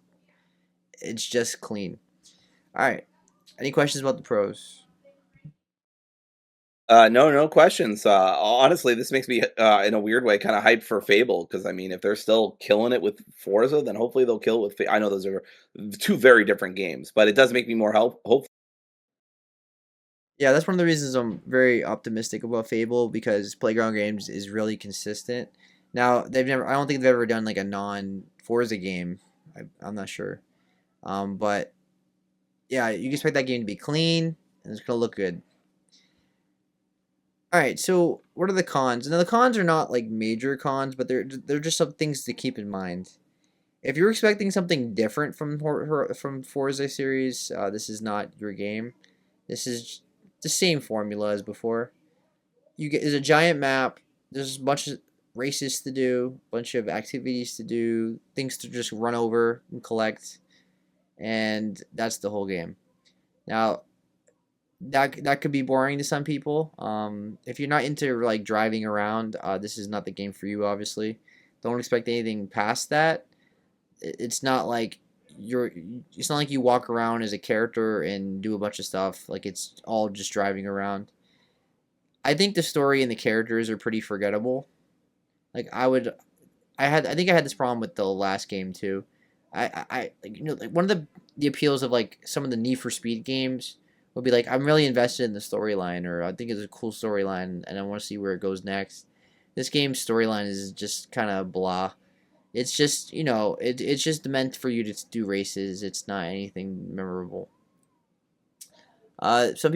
clean. All right. Any questions about the pros? No, no questions. Honestly, this makes me, in a weird way, kind of hyped for Fable because I mean, if they're still killing it with Forza, then hopefully they'll kill it with. I know those are two very different games, but it does make me more hopeful. Yeah, that's one of the reasons I'm very optimistic about Fable because Playground Games is really consistent. Now I don't think they've ever done like a non Forza game. I'm not sure. But yeah, you can expect that game to be clean and it's gonna look good. All right, so what are the cons? Now the cons are not like major cons, but they're just some things to keep in mind. If you're expecting something different from Forza series, this is not your game. This is the same formula as before. You get there's a giant map. There's a bunch of races to do, bunch of activities to do, things to just run over and collect, and that's the whole game. Now that could be boring to some people. If you're not into like driving around, this is not the game for you. Obviously, don't expect anything past that. It's not like you're. It's not like you walk around as a character and do a bunch of stuff. Like it's all just driving around. I think the story and the characters are pretty forgettable. Like I think I had this problem with the last game too. Like, like one of the appeals of like some of the Need for Speed games would be like I'm really invested in the storyline, or I think it's a cool storyline and I want to see where it goes next. This game's storyline is just kind of blah. It's just it's just meant for you to do races. It's not anything memorable. I know some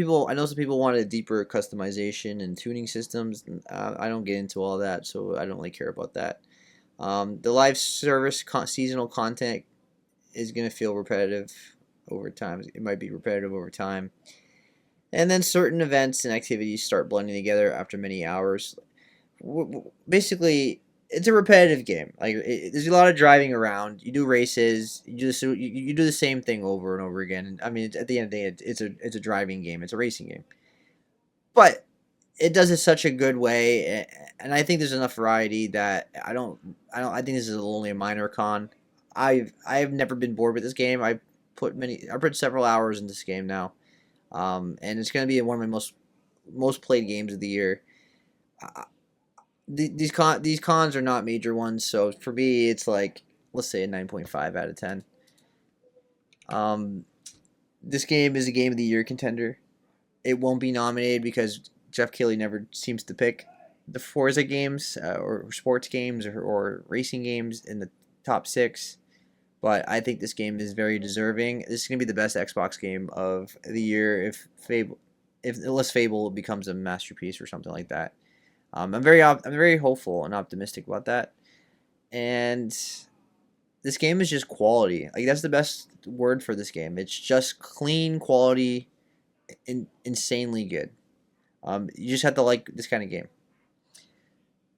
people wanted deeper customization and tuning systems. I don't get into all that, so I don't really care about that. The live service seasonal content is going to feel repetitive over time. It might be repetitive over time. And then certain events and activities start blending together after many hours. Basically, it's a repetitive game. Like there's a lot of driving around. You do races. You do the same thing over and over again. I mean, at the end of the day, it's a driving game. It's a racing game. But it does it such a good way, and I think there's enough variety that I think this is only a minor con. I've never been bored with this game. I put several hours in this game now, and it's gonna be one of my most played games of the year. Uh, these cons are not major ones, so for me it's like let's say a 9.5 out of 10. Um, this game is a game of the year contender. It won't be nominated because Jeff Keighley never seems to pick the Forza games or sports games or racing games in the top six. But I think this game is very deserving. This is gonna be the best Xbox game of the year if unless Fable becomes a masterpiece or something like that. I'm very hopeful and optimistic about that. And this game is just quality. Like that's the best word for this game. It's just clean quality, insanely good. You just have to like this kind of game.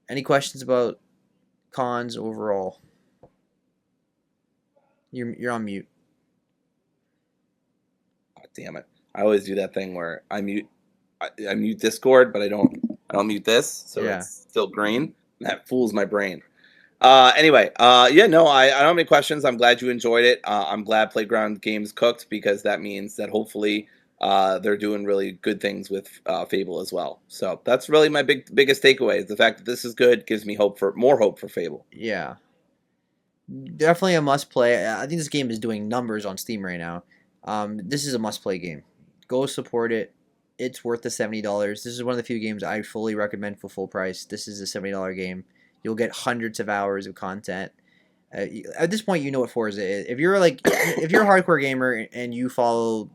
Any questions about cons overall? You're on mute. God damn it! I always do that thing where I mute Discord, but I don't mute this, so Yeah. it's still green. That fools my brain. Anyway, yeah, no, I don't have any questions. I'm glad you enjoyed it. I'm glad Playground Games cooked because that means that hopefully they're doing really good things with Fable as well. So that's really my biggest takeaway. The fact that this is good gives me more hope for Fable. Yeah. Definitely a must play. I think this game is doing numbers on Steam right now. This is a must play game. Go support it. It's worth the $70. This is one of the few games I fully recommend for full price. This is a $70 game. You'll get hundreds of hours of content. At this point, you know what Forza is. If you're a hardcore gamer and you follow,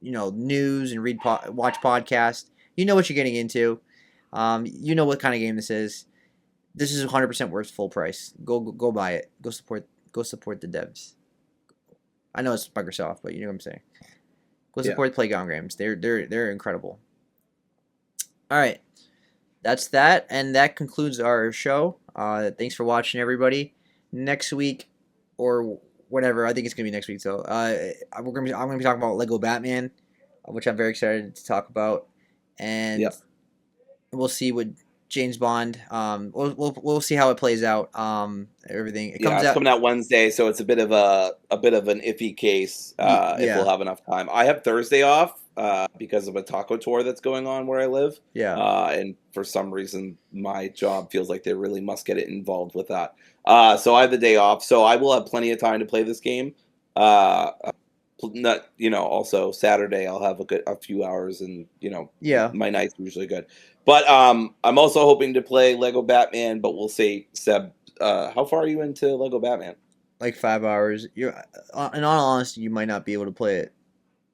news and watch podcasts, you know what you're getting into. You know what kind of game this is. This is 100% worth full price. Go buy it. Go support the devs. I know it's Microsoft, but you know what I'm saying. Go Yeah. support Playground Games. They're incredible. All right, that's that, and that concludes our show. Thanks for watching, everybody. Next week, or whatever, I think it's gonna be next week. So, I'm gonna be talking about Lego Batman, which I'm very excited to talk about, and Yep. we'll see what James Bond. We'll see how it plays out. Everything it Yeah, comes it's out. coming out Wednesday, so it's a bit of an iffy case if we'll Yeah, have enough time. I have Thursday off because of a taco tour that's going on where I live, yeah, and for some reason my job feels like they really must get it involved with that. So I have the day off, so I will have plenty of time to play this game. Uh, Not also Saturday I'll have a few hours, and yeah. my night's usually good. But I'm also hoping to play Lego Batman, but we'll see. Seb, how far are you into Lego Batman? like 5 hours. You're in all honesty, you might not be able to play it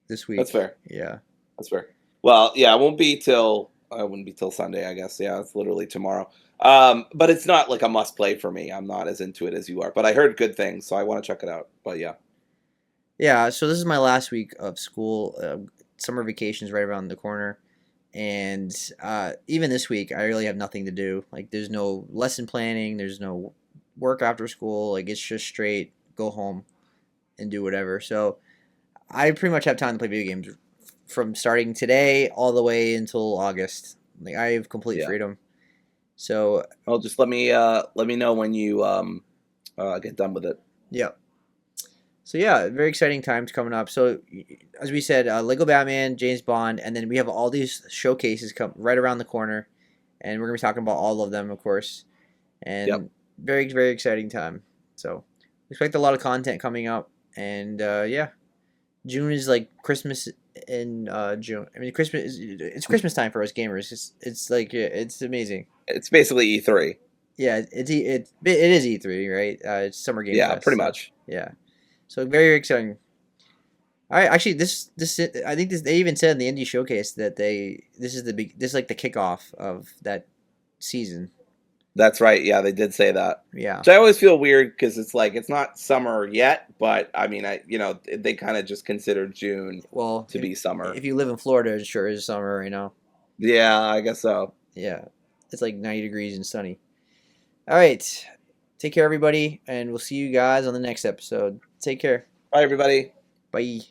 this That's week. fair. Yeah. That's fair. Well, yeah, it won't be till I wouldn't be till Sunday, I guess. Yeah, it's literally tomorrow. But it's not like a must play for me. I'm not as into it as you are. But I heard good things, so I want to check it out. But yeah. Yeah, so this is my last week of school. Summer vacation's right around the corner. And even this week, I really have nothing to do. Like, there's no lesson planning, there's no work after school. Like, it's just straight go home and do whatever. So I pretty much have time to play video games from starting today all the way until August. Like, I have complete Yeah. freedom. So, Well, just let me know when you get done with it. yeah. So yeah, very exciting times coming up. So as we said, Lego Batman, James Bond, and then we have all these showcases come right around the corner, and we're gonna be talking about all of them, of course, Yep. and very exciting time. So expect a lot of content coming up, and yeah, June is like Christmas in June. I mean, it's Christmas time for us gamers. It's like yeah, it's amazing. It's basically E3. Yeah, it is E3, right? It's Summer Game Yeah, Fest, pretty so much. yeah. So very exciting. I actually this I think this they even said in the indie showcase that this is this is like the kickoff of that season. That's right. Yeah, they did say that. Yeah. So I always feel weird because it's like it's not summer yet, but I mean, they kind of just consider June Well, to be summer. if you live in Florida, it sure is summer, you know. Yeah, I guess so. Yeah. It's like 90 degrees and sunny. All right. Take care everybody and we'll see you guys on the next episode. Take care. Bye, everybody. Bye.